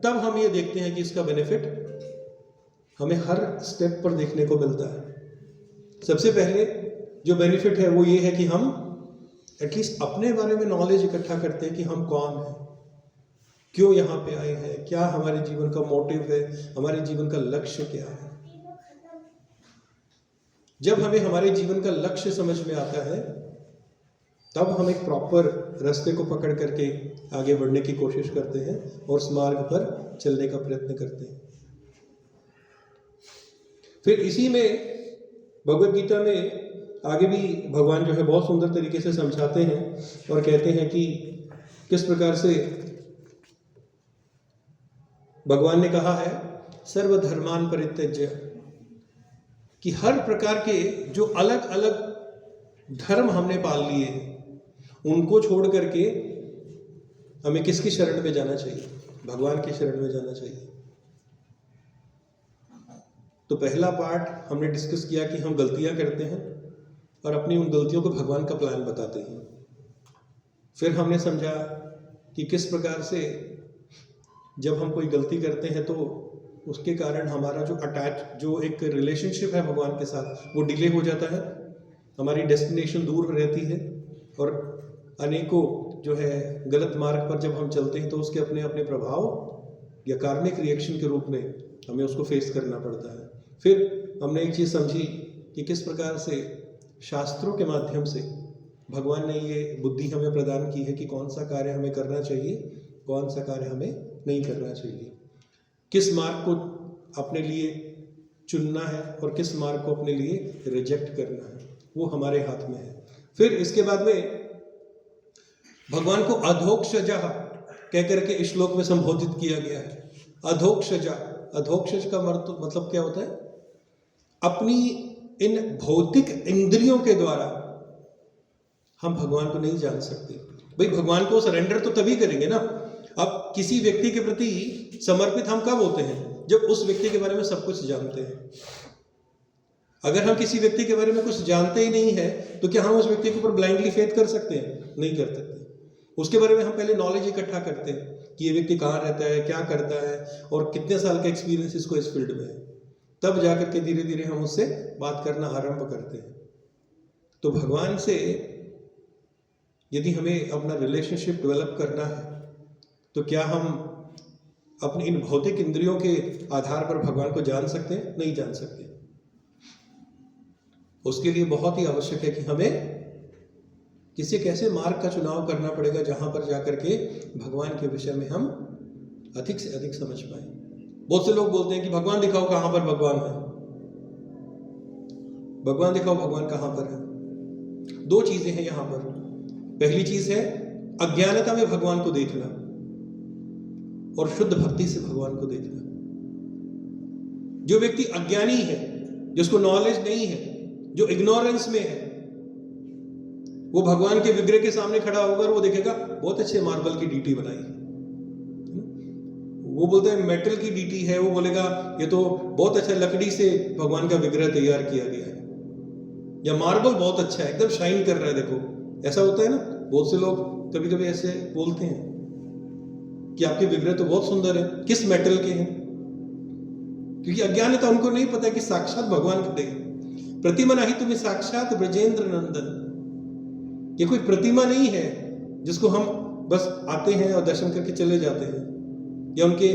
तब हम ये देखते हैं कि इसका बेनिफिट हमें हर स्टेप पर देखने को मिलता है। सबसे पहले जो बेनिफिट है वो ये है कि हम एटलीस्ट अपने बारे में नॉलेज इकट्ठा करते हैं कि हम कौन हैं, क्यों यहाँ पे आए हैं, क्या हमारे जीवन का मोटिव है, हमारे जीवन का लक्ष्य क्या है। जब हमें हमारे जीवन का लक्ष्य समझ में आता है तब हम एक प्रॉपर रास्ते को पकड़ करके आगे बढ़ने की कोशिश करते हैं और उस मार्ग पर चलने का प्रयत्न करते हैं। फिर इसी में भगवद गीता में आगे भी भगवान जो है बहुत सुंदर तरीके से समझाते हैं और कहते हैं कि किस प्रकार से भगवान ने कहा है सर्वधर्मान परित्यज्य, कि हर प्रकार के जो अलग अलग धर्म हमने पाल लिए हैं उनको छोड़ करके हमें किसकी शरण में जाना चाहिए? भगवान की शरण में जाना चाहिए। तो पहला पार्ट हमने डिस्कस किया कि हम गलतियां करते हैं और अपनी उन गलतियों को भगवान का प्लान बताते हैं। फिर हमने समझा कि किस प्रकार से जब हम कोई गलती करते हैं तो उसके कारण हमारा जो एक रिलेशनशिप है भगवान के साथ वो डिले हो जाता है, हमारी डेस्टिनेशन दूर रहती है, और अनेकों जो है गलत मार्ग पर जब हम चलते हैं तो उसके अपने अपने प्रभाव या कार्मिक रिएक्शन के रूप में हमें उसको फेस करना पड़ता है। फिर हमने एक चीज़ समझी कि किस प्रकार से शास्त्रों के माध्यम से भगवान ने ये बुद्धि हमें प्रदान की है कि कौन सा कार्य हमें करना चाहिए, कौन सा कार्य हमें नहीं करना चाहिए, किस मार्ग को अपने लिए चुनना है और किस मार्ग को अपने लिए रिजेक्ट करना है, वो हमारे हाथ में है। फिर इसके बाद में भगवान को अधोक्षजा कह करके इस श्लोक में संबोधित किया गया है। अधोक्षजा, अधोक्षज का मतलब क्या होता है? अपनी इन भौतिक इंद्रियों के द्वारा हम भगवान को नहीं जान सकते। भाई भगवान को सरेंडर तो तभी करेंगे ना। अब किसी व्यक्ति के प्रति समर्पित हम कब होते हैं? जब उस व्यक्ति के बारे में सब कुछ जानते हैं। अगर हम किसी व्यक्ति के बारे में कुछ जानते ही नहीं है तो क्या हम उस व्यक्ति के ऊपर ब्लाइंडली फेथ कर सकते हैं? नहीं कर सकते। उसके बारे में हम पहले नॉलेज इकट्ठा करते हैं कि ये व्यक्ति कहाँ रहता है, क्या करता है और कितने साल का एक्सपीरियंस इसको इस फील्ड में है, तब जाकर के धीरे धीरे हम उससे बात करना आरंभ करते हैं। तो भगवान से यदि हमें अपना रिलेशनशिप डेवलप करना है तो क्या हम अपनी इन भौतिक इंद्रियों के आधार पर भगवान को जान सकते हैं? नहीं जान सकते। उसके लिए बहुत ही आवश्यक है कि हमें किसी कैसे मार्ग का चुनाव करना पड़ेगा जहां पर जाकर के भगवान के विषय में हम अधिक से अधिक समझ पाए। बहुत से लोग बोलते हैं कि भगवान दिखाओ कहां पर भगवान है, भगवान दिखाओ भगवान कहां पर है। दो चीजें हैं यहां पर। पहली चीज है अज्ञानता में भगवान को देखना और शुद्ध भक्ति से भगवान को देखना। जो व्यक्ति अज्ञानी है, जिसको नॉलेज नहीं है, जो इग्नोरेंस में है, वो भगवान के विग्रह के सामने खड़ा होकर वो देखेगा बहुत अच्छे मार्बल की डीटी बनाई है। वो बोलते हैं मेटल की डीटी है, वो बोलेगा ये तो बहुत अच्छा लकड़ी से भगवान का विग्रह तैयार किया गया है, या मार्बल बहुत अच्छा है, एकदम शाइन कर रहा है, देखो। ऐसा होता है ना, बहुत से लोग कभी कभी ऐसे बोलते हैं कि आपके विग्रह तो बहुत सुंदर है, किस मेटल के हैं? क्योंकि अज्ञानता, उनको नहीं पता कि साक्षात भगवान खड़े हैं। प्रतिमा नहीं तुम्हें साक्षात ब्रजेंद्र नंदन, ये कोई प्रतिमा नहीं है जिसको हम बस आते हैं और दर्शन करके चले जाते हैं, या उनके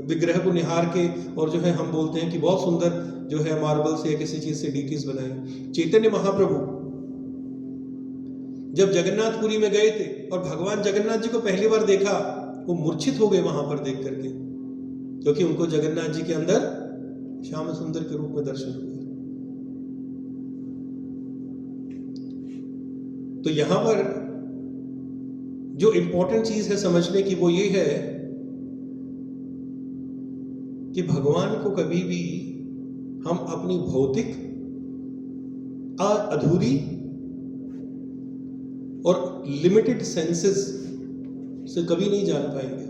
विग्रह को निहार के और जो है हम बोलते हैं कि बहुत सुंदर जो है मार्बल से या किसी चीज से डीटीज बनाए। चैतन्य महाप्रभु जब जगन्नाथपुरी में गए थे और भगवान जगन्नाथ जी को पहली बार देखा, वो मूर्छित हो गए वहां पर देख करके, क्योंकि उनको जगन्नाथ जी के अंदर श्याम सुंदर के रूप में दर्शन हुए। तो यहां पर जो इंपॉर्टेंट चीज है समझने की वो ये है कि भगवान को कभी भी हम अपनी भौतिक अधूरी और लिमिटेड सेंसेस से कभी नहीं जान पाएंगे।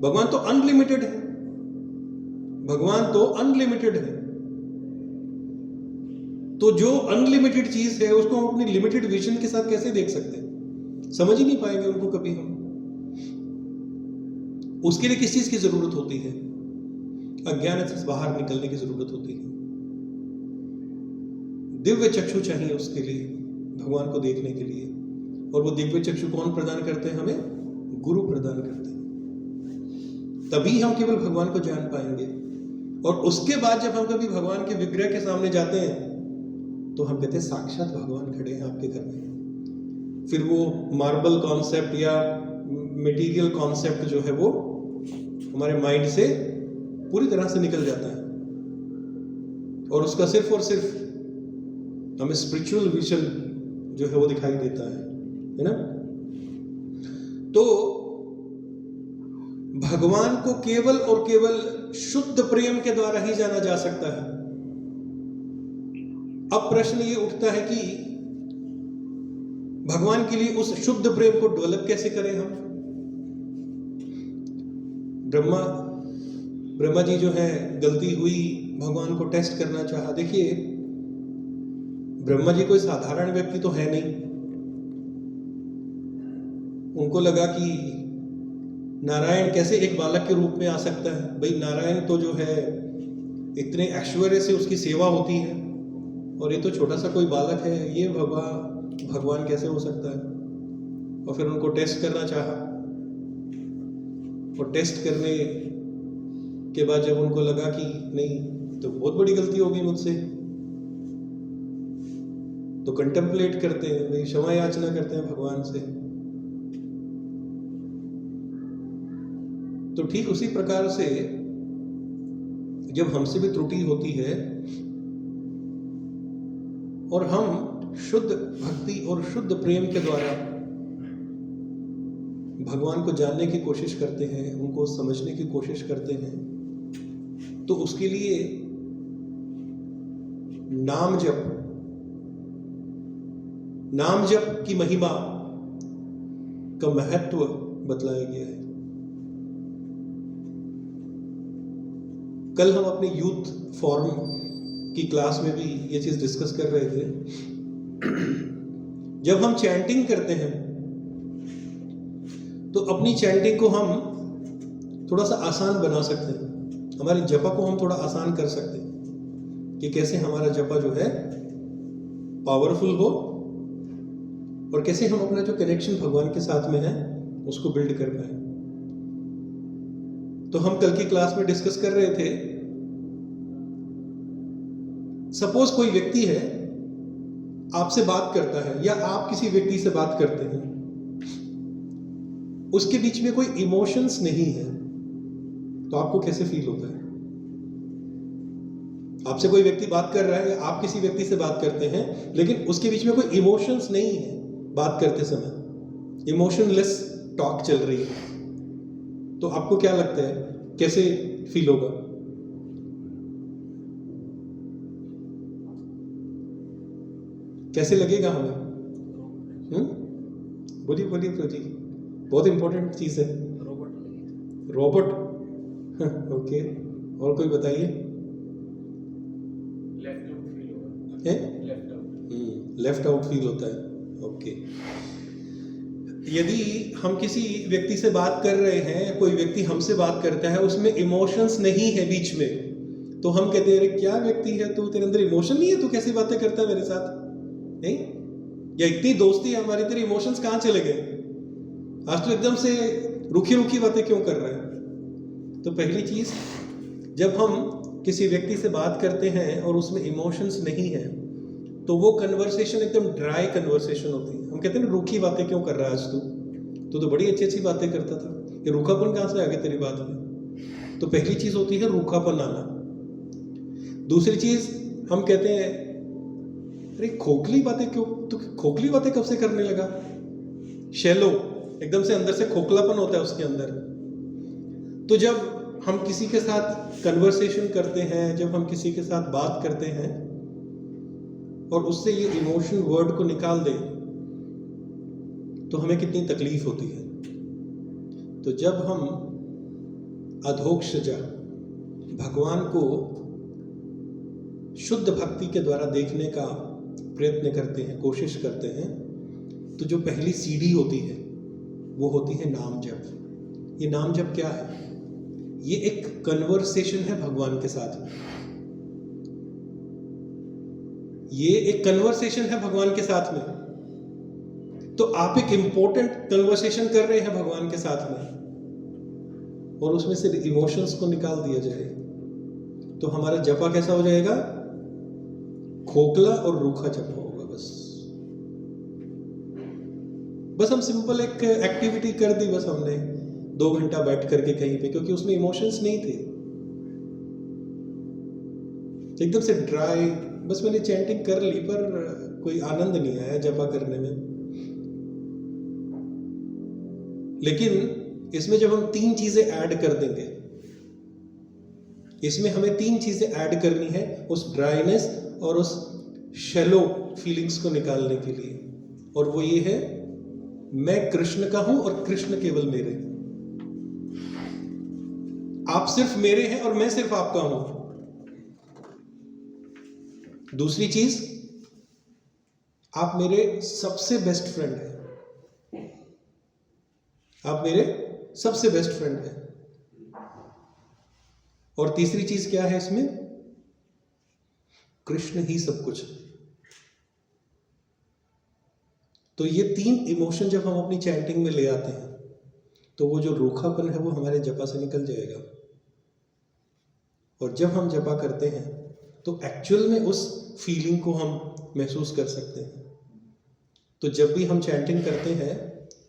भगवान तो अनलिमिटेड है, भगवान तो अनलिमिटेड है। तो जो अनलिमिटेड चीज है उसको हम अपनी लिमिटेड विजन के साथ कैसे देख सकते हैं? समझ ही नहीं पाएंगे उनको कभी हम। उसके लिए किस चीज की जरूरत होती है? अज्ञान से बाहर निकलने की जरूरत होती है। दिव्य चक्षु चाहिए उसके लिए, भगवान को देखने के लिए। और वो दिव्य चक्षु कौन प्रदान करते हैं? हमें गुरु प्रदान करते हैं। तभी हम केवल भगवान को जान पाएंगे। और उसके बाद जब हम कभी भगवान के विग्रह के सामने जाते हैं तो हम कहते हैं साक्षात भगवान खड़े हैं आपके घर में। फिर वो मार्बल कॉन्सेप्ट या मटेरियल कॉन्सेप्ट जो है वो हमारे माइंड से पूरी तरह से निकल जाता है, और उसका सिर्फ और सिर्फ हमें स्पिरिचुअल विजन जो है वो दिखाई देता है ना। तो भगवान को केवल और केवल शुद्ध प्रेम के द्वारा ही जाना जा सकता है। अब प्रश्न ये उठता है कि भगवान के लिए उस शुद्ध प्रेम को डेवलप कैसे करें हम? ब्रह्मा जी जो है गलती हुई, भगवान को टेस्ट करना चाहा। देखिए ब्रह्मा जी कोई साधारण व्यक्ति तो है नहीं। उनको लगा कि नारायण कैसे एक बालक के रूप में आ सकता है? भाई नारायण तो जो है इतने ऐश्वर्य से उसकी सेवा होती है, और ये तो छोटा सा कोई बालक है, ये भगवान कैसे हो सकता है? और फिर उनको टेस्ट करना चाहा, और टेस्ट करने के बाद जब उनको लगा कि नहीं तो बहुत बड़ी गलती हो गई मुझसे, तो कंटेम्पलेट करते हैं, भाई क्षमा याचना करते हैं भगवान से। तो ठीक उसी प्रकार से जब हमसे भी त्रुटि होती है और हम शुद्ध भक्ति और शुद्ध प्रेम के द्वारा भगवान को जानने की कोशिश करते हैं, उनको समझने की कोशिश करते हैं, तो उसके लिए नाम जप की महिमा का महत्व बतलाया गया है। कल हम अपने यूथ फोरम की क्लास में भी ये चीज डिस्कस कर रहे थे। जब हम चैंटिंग करते हैं तो अपनी चैंटिंग को हम थोड़ा सा आसान बना सकते हैं, हमारी जपा को हम थोड़ा आसान कर सकते हैं कि कैसे हमारा जपा जो है पावरफुल हो, और कैसे हम अपना जो कनेक्शन भगवान के साथ में है उसको बिल्ड कर पाए। तो हम कल की क्लास में डिस्कस कर रहे थे, सपोज कोई व्यक्ति है आपसे बात करता है, या आप किसी व्यक्ति से बात करते हैं, उसके बीच में कोई इमोशंस नहीं है, तो आपको कैसे फील होता है? आपसे कोई व्यक्ति बात कर रहा है या आप किसी व्यक्ति से बात करते हैं, लेकिन उसके बीच में कोई इमोशंस नहीं है, बात करते समय इमोशनलेस टॉक चल रही है, तो आपको क्या लगता है कैसे फील होगा? कैसे लगेगा हमें? बोलिए बोलिए प्रजी, बहुत इंपॉर्टेंट चीज है। रोबोट ओके, और कोई बताइए? लेफ्ट आउट फील होता है। ओके, यदि हम किसी व्यक्ति से बात कर रहे हैं, कोई व्यक्ति हमसे बात करता है, उसमें इमोशंस नहीं है बीच में, तो हम कहते हैं अरे क्या व्यक्ति है तू, तेरे अंदर इमोशन नहीं है, तू कैसी बातें करता है मेरे साथ? नहीं, या इतनी दोस्ती है हमारी, तेरे इमोशंस कहाँ चले गए? आज तो एकदम से रूखी रूखी बातें क्यों कर रहे हैं? तो पहली चीज़, जब हम किसी व्यक्ति से बात करते हैं और उसमें इमोशंस नहीं है तो वो कन्वर्सेशन एकदम ड्राई कन्वर्सेशन होती है। हम कहते हैं ना, रूखी बातें क्यों कर रहा है आज तू तो बड़ी अच्छी अच्छी बातें करता था, ये रूखापन कहाँ से आ गया तेरी बात में? तो पहली चीज़ होती है रूखापन आना। दूसरी चीज़, हम कहते हैं अरे खोखली बातें क्यों, तू खोखली बातें कब से करने लगा? शैलो, एकदम से अंदर से खोखलापन होता है उसके अंदर। तो जब हम किसी के साथ कन्वर्सेशन करते हैं, जब हम किसी के साथ बात करते हैं और उससे ये इमोशन वर्ड को निकाल दें तो हमें कितनी तकलीफ होती है। तो जब हम अधोक्षजा भगवान को शुद्ध भक्ति के द्वारा देखने का प्रयत्न करते हैं, कोशिश करते हैं, तो जो पहली सीढ़ी होती है वो होती है नाम जप। ये नाम जप क्या है? ये एक कन्वर्सेशन है भगवान के साथ में। ये एक कन्वर्सेशन है भगवान के साथ में। तो आप एक इंपॉर्टेंट कन्वर्सेशन कर रहे हैं भगवान के साथ में और उसमें से इमोशंस को निकाल दिया जाए तो हमारा जपा कैसा हो जाएगा? खोखला और रूखा जपा होगा। बस हम सिंपल एक एक्टिविटी कर दी, बस हमने 2 घंटा बैठ करके कहीं पे, क्योंकि उसमें इमोशंस नहीं थे, एकदम से ड्राई, बस मैंने चैंटिंग कर ली पर कोई आनंद नहीं आया जपा करने में। लेकिन इसमें जब हम 3 चीजें ऐड कर देंगे, इसमें हमें 3 चीजें ऐड करनी है उस ड्राइनेस और उस शैलो फीलिंग्स को निकालने के लिए, और वो ये है, मैं कृष्ण का हूं और कृष्ण केवल मेरे। आप सिर्फ मेरे हैं और मैं सिर्फ आपका हूं। दूसरी चीज, आप मेरे सबसे बेस्ट फ्रेंड हैं। आप मेरे सबसे बेस्ट फ्रेंड हैं। और तीसरी चीज क्या है इसमें? कृष्ण ही सब कुछ है। तो ये 3 इमोशन जब हम अपनी चैंटिंग में ले आते हैं तो वो जो रूखापन है वो हमारे जपा से निकल जाएगा। और जब हम जपा करते हैं तो एक्चुअल में उस फीलिंग को हम महसूस कर सकते हैं। तो जब भी हम चैंटिंग करते हैं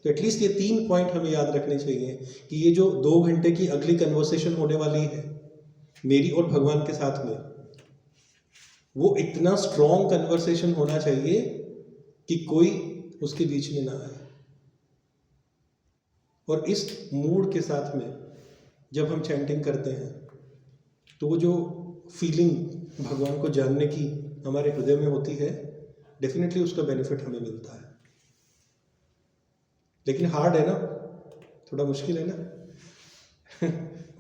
तो एटलीस्ट ये 3 पॉइंट हमें याद रखने चाहिए कि ये जो 2 घंटे की अगली कन्वर्सेशन होने वाली है मेरी और भगवान के साथ में, वो इतना स्ट्रॉन्ग कन्वर्सेशन होना चाहिए कि कोई उसके बीच में ना आए। और इस मूड के साथ में जब हम चैंटिंग करते हैं तो वो जो फीलिंग भगवान को जानने की हमारे हृदय में होती है, डेफिनेटली उसका बेनिफिट हमें मिलता है। लेकिन हार्ड है ना, थोड़ा मुश्किल है ना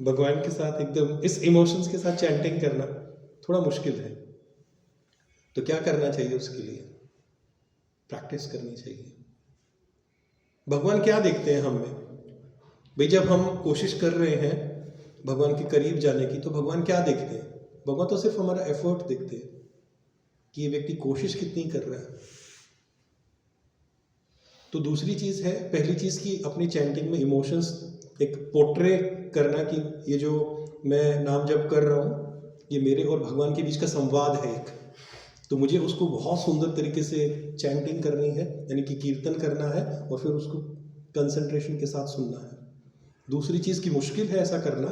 भगवान के साथ एकदम इस इमोशंस के साथ चैंटिंग करना थोड़ा मुश्किल है। तो क्या करना चाहिए उसके लिए? प्रैक्टिस करनी चाहिए। भगवान क्या देखते हैं हम में? भाई जब हम कोशिश कर रहे हैं भगवान के करीब जाने की तो भगवान क्या देखते हैं? भगवान तो सिर्फ हमारा एफर्ट देखते हैं कि ये व्यक्ति कोशिश कितनी कर रहा है। तो दूसरी चीज़ है, पहली चीज़ की अपनी चैंटिंग में इमोशंस एक पोर्ट्रे करना कि ये जो मैं नाम जप कर रहा हूँ ये मेरे और भगवान के बीच का संवाद है एक, तो मुझे उसको बहुत सुंदर तरीके से चैंटिंग करनी है, यानी कि कीर्तन करना है और फिर उसको कंसंट्रेशन के साथ सुनना है। दूसरी चीज़ की मुश्किल है ऐसा करना,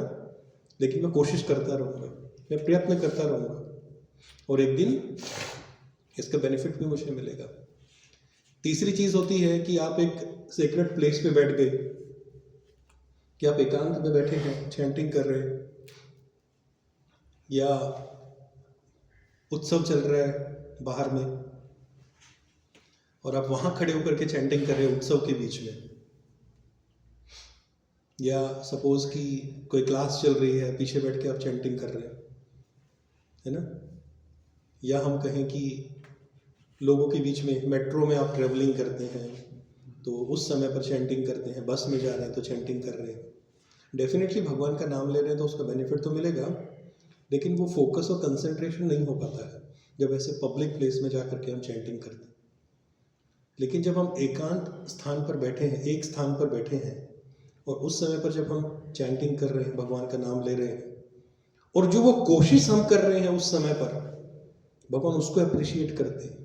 लेकिन मैं कोशिश करता रहूँगा, मैं प्रयत्न करता रहूँगा और एक दिन इसका बेनिफिट भी मुझे मिलेगा। तीसरी चीज़ होती है कि आप एक सीक्रेट प्लेस पे बैठ गए, कि आप एकांत में बैठे हैं, चैंटिंग कर रहे हैं, या उत्सव चल रहा है बाहर में और आप वहाँ खड़े होकर के चैंटिंग कर रहे हैं उत्सव के बीच में, या सपोज कि कोई क्लास चल रही है, पीछे बैठ के आप चैंटिंग कर रहे हैं, है ना। या हम कहें कि लोगों के बीच में मेट्रो में आप ट्रेवलिंग करते हैं तो उस समय पर चैंटिंग करते हैं, बस में जा रहे हैं तो चैंटिंग कर रहे हैं। डेफिनेटली भगवान का नाम ले रहे हैं तो उसका बेनिफिट तो मिलेगा, लेकिन वो फोकस और कंसंट्रेशन नहीं हो पाता है जब ऐसे पब्लिक प्लेस में जा करके हम चैंटिंग करते हैं। लेकिन जब हम एकांत स्थान पर बैठे हैं, एक स्थान पर बैठे हैं, और उस समय पर जब हम चैंटिंग कर रहे हैं, भगवान का नाम ले रहे हैं, और जो वो कोशिश हम कर रहे हैं उस समय पर, भगवान उसको अप्रिशिएट करते हैं।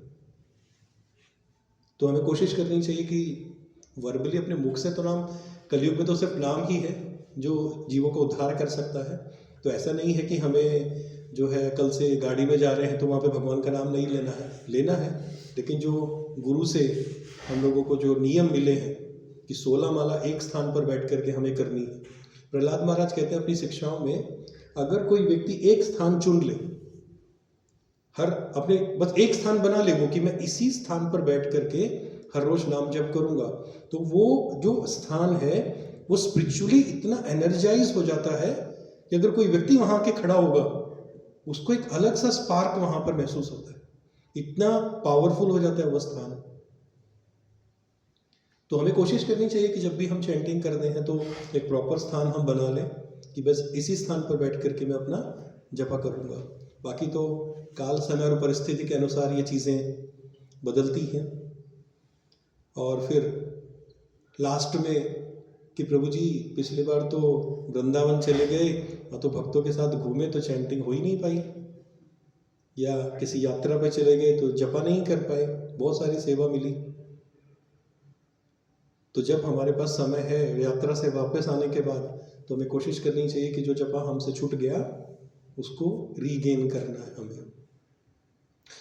तो हमें कोशिश करनी चाहिए कि वर्बली अपने मुख से तो नाम, कलयुग में तो सिर्फ नाम ही है जो जीवों को उद्धार कर सकता है। तो ऐसा नहीं है कि हमें जो है कल से गाड़ी में जा रहे हैं तो वहाँ पे भगवान का नाम नहीं लेना है, लेकिन जो गुरु से हम लोगों को जो नियम मिले हैं कि 16 माला एक स्थान पर बैठ करके हमें करनी है। प्रहलाद महाराज कहते हैं अपनी शिक्षाओं में, अगर कोई व्यक्ति एक स्थान चुन ले, हर अपने बस एक स्थान बना ले वो कि मैं इसी स्थान पर बैठ करके हर रोज नाम जप करूंगा, तो वो जो स्थान है वो स्पिरिचुअली इतना एनर्जाइज हो जाता है कि अगर कोई व्यक्ति वहां के खड़ा होगा उसको एक अलग सा स्पार्क वहां पर महसूस होता है, इतना पावरफुल हो जाता है वो स्थान। तो हमें कोशिश करनी चाहिए कि जब भी हम चैंटिंग करते हैं तो एक प्रॉपर स्थान हम बना लें कि बस इसी स्थान पर बैठ करके मैं अपना जपा करूंगा। बाकी तो काल समय और परिस्थिति के अनुसार ये चीज़ें बदलती हैं। और फिर लास्ट में कि प्रभु जी पिछली बार तो वृंदावन चले गए और तो भक्तों के साथ घूमे तो चैंटिंग हो ही नहीं पाई, या किसी यात्रा पे चले गए तो जपा नहीं कर पाए, बहुत सारी सेवा मिली। तो जब हमारे पास समय है यात्रा से वापस आने के बाद, तो हमें कोशिश करनी चाहिए कि जो जपा हमसे छूट गया उसको रीगेन करना है हमें।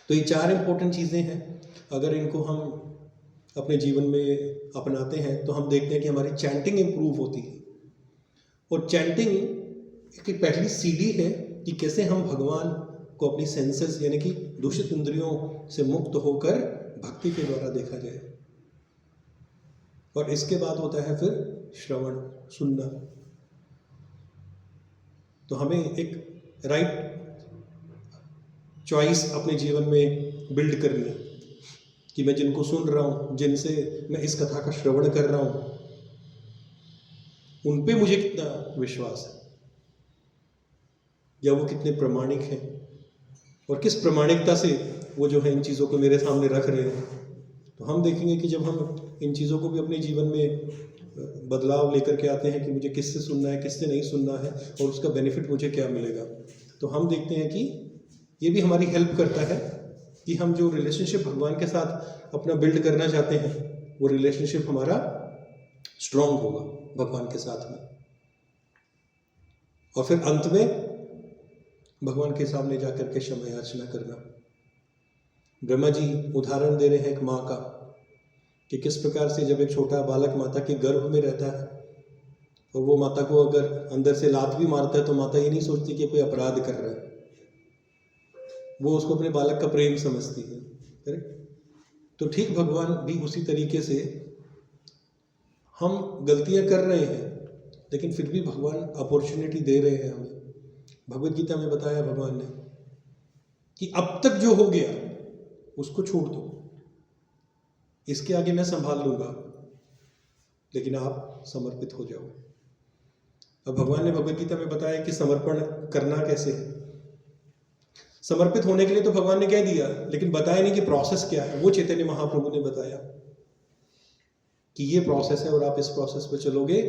तो ये 4 इंपॉर्टेंट चीज़ें हैं, अगर इनको हम अपने जीवन में अपनाते हैं तो हम देखते हैं कि हमारी चैंटिंग इंप्रूव होती है। और चैंटिंग एक पहली सीढ़ी है कि कैसे हम भगवान को अपनी सेंसेस यानी कि दूषित इंद्रियों से मुक्त होकर भक्ति के द्वारा देखा जाए। और इसके बाद होता है फिर श्रवण, सुनना। तो हमें एक राइट चॉइस अपने जीवन में बिल्ड करनी है कि मैं जिनको सुन रहा हूँ, जिनसे मैं इस कथा का श्रवण कर रहा हूँ, उन पे मुझे कितना विश्वास है, या वो कितने प्रामाणिक हैं और किस प्रामाणिकता से वो जो है इन चीज़ों को मेरे सामने रख रहे हैं। तो हम देखेंगे कि जब हम इन चीज़ों को भी अपने जीवन में बदलाव लेकर के आते हैं कि मुझे किससे सुनना है, किससे नहीं सुनना है और उसका बेनिफिट मुझे क्या मिलेगा, तो हम देखते हैं कि ये भी हमारी हेल्प करता है कि हम जो रिलेशनशिप भगवान के साथ अपना बिल्ड करना चाहते हैं वो रिलेशनशिप हमारा स्ट्रांग होगा भगवान के साथ में। और फिर अंत में भगवान के सामने जाकर के क्षमा याचना करना। ब्रह्मा जी उदाहरण दे रहे हैं एक माँ का कि किस प्रकार से जब एक छोटा बालक माता के गर्भ में रहता है और वो माता को अगर अंदर से लात भी मारता है तो माता ये नहीं सोचती कि कोई अपराध कर रहा है, वो उसको अपने बालक का प्रेम समझती है। करेक्ट? तो ठीक भगवान भी उसी तरीके से, हम गलतियां कर रहे हैं लेकिन फिर भी भगवान अपॉर्चुनिटी दे रहे हैं हमें। भगवद गीता में बताया भगवान ने कि अब तक जो हो गया उसको छोड़ दो, इसके आगे मैं संभाल लूंगा, लेकिन आप समर्पित हो जाओ। अब भगवान ने भगवद गीता में बताया कि समर्पण करना कैसे है। समर्पित होने के लिए तो भगवान ने कह दिया, लेकिन बताया नहीं कि प्रोसेस क्या है। वो चैतन्य महाप्रभु ने बताया कि ये प्रोसेस है और आप इस प्रोसेस पे चलोगे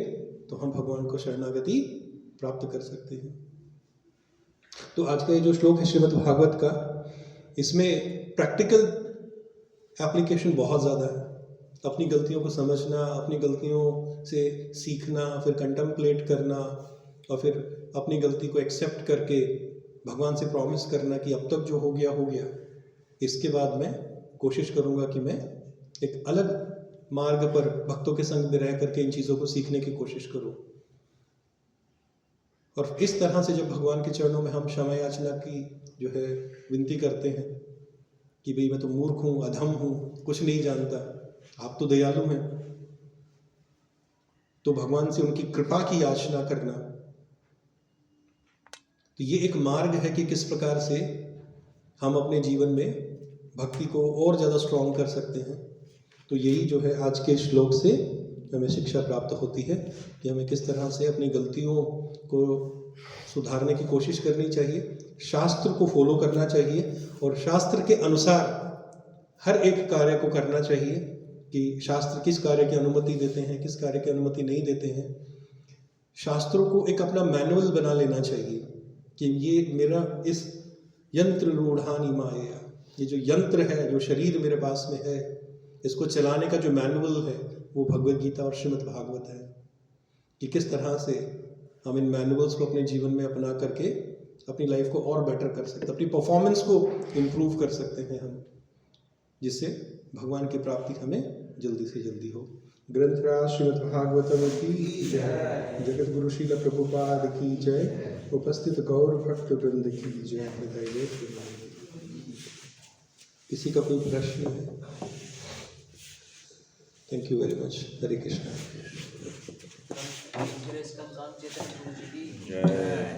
तो हम भगवान को शरणागति प्राप्त कर सकते हैं। तो आज का ये जो श्लोक है श्रीमद् भागवत का, इसमें प्रैक्टिकल एप्लीकेशन बहुत ज़्यादा है। अपनी गलतियों को समझना, अपनी गलतियों से सीखना, फिर कंटेम्पलेट करना और फिर अपनी गलती को एक्सेप्ट करके भगवान से प्रॉमिस करना कि अब तक जो हो गया हो गया, इसके बाद मैं कोशिश करूँगा कि मैं एक अलग मार्ग पर भक्तों के संग में रह करके इन चीज़ों को सीखने की कोशिश करूँ। और इस तरह से जब भगवान के चरणों में हम क्षमा याचना की जो है विनती करते हैं कि भाई मैं तो मूर्ख हूँ, अधम हूँ, कुछ नहीं जानता, आप तो दयालु हैं, तो भगवान से उनकी कृपा की याचना करना। तो ये एक मार्ग है कि किस प्रकार से हम अपने जीवन में भक्ति को और ज़्यादा स्ट्रॉन्ग कर सकते हैं। तो यही जो है आज के श्लोक से हमें शिक्षा प्राप्त होती है कि हमें किस तरह से अपनी गलतियों को सुधारने की कोशिश करनी चाहिए, शास्त्र को फॉलो करना चाहिए और शास्त्र के अनुसार हर एक कार्य को करना चाहिए कि शास्त्र किस कार्य की अनुमति देते हैं, किस कार्य की अनुमति नहीं देते हैं। शास्त्रों को एक अपना मैनुअल बना लेना चाहिए कि ये मेरा इस यंत्र रूढ़ानी माया, ये जो यंत्र है, जो शरीर मेरे पास में है, इसको चलाने का जो मैनुअल है वो भगवद गीता और श्रीमद् भागवत है। कि किस तरह से हम इन मैनुअल्स को अपने जीवन में अपना करके अपनी लाइफ को और बेटर कर सकते हैं, अपनी परफॉर्मेंस को इम्प्रूव कर सकते हैं हम, जिससे भगवान की प्राप्ति हमें जल्दी से जल्दी हो। ग्रंथराज श्रीमद् भागवतम की जय, जगत गुरु श्रील प्रभुपाद की जय, उपस्थित गौर भक्त वृंद की जय। किसी का कोई प्रश्न है? Thank you very much. हरे कृष्णा। फिर इसका काम चेतन गुरु जी की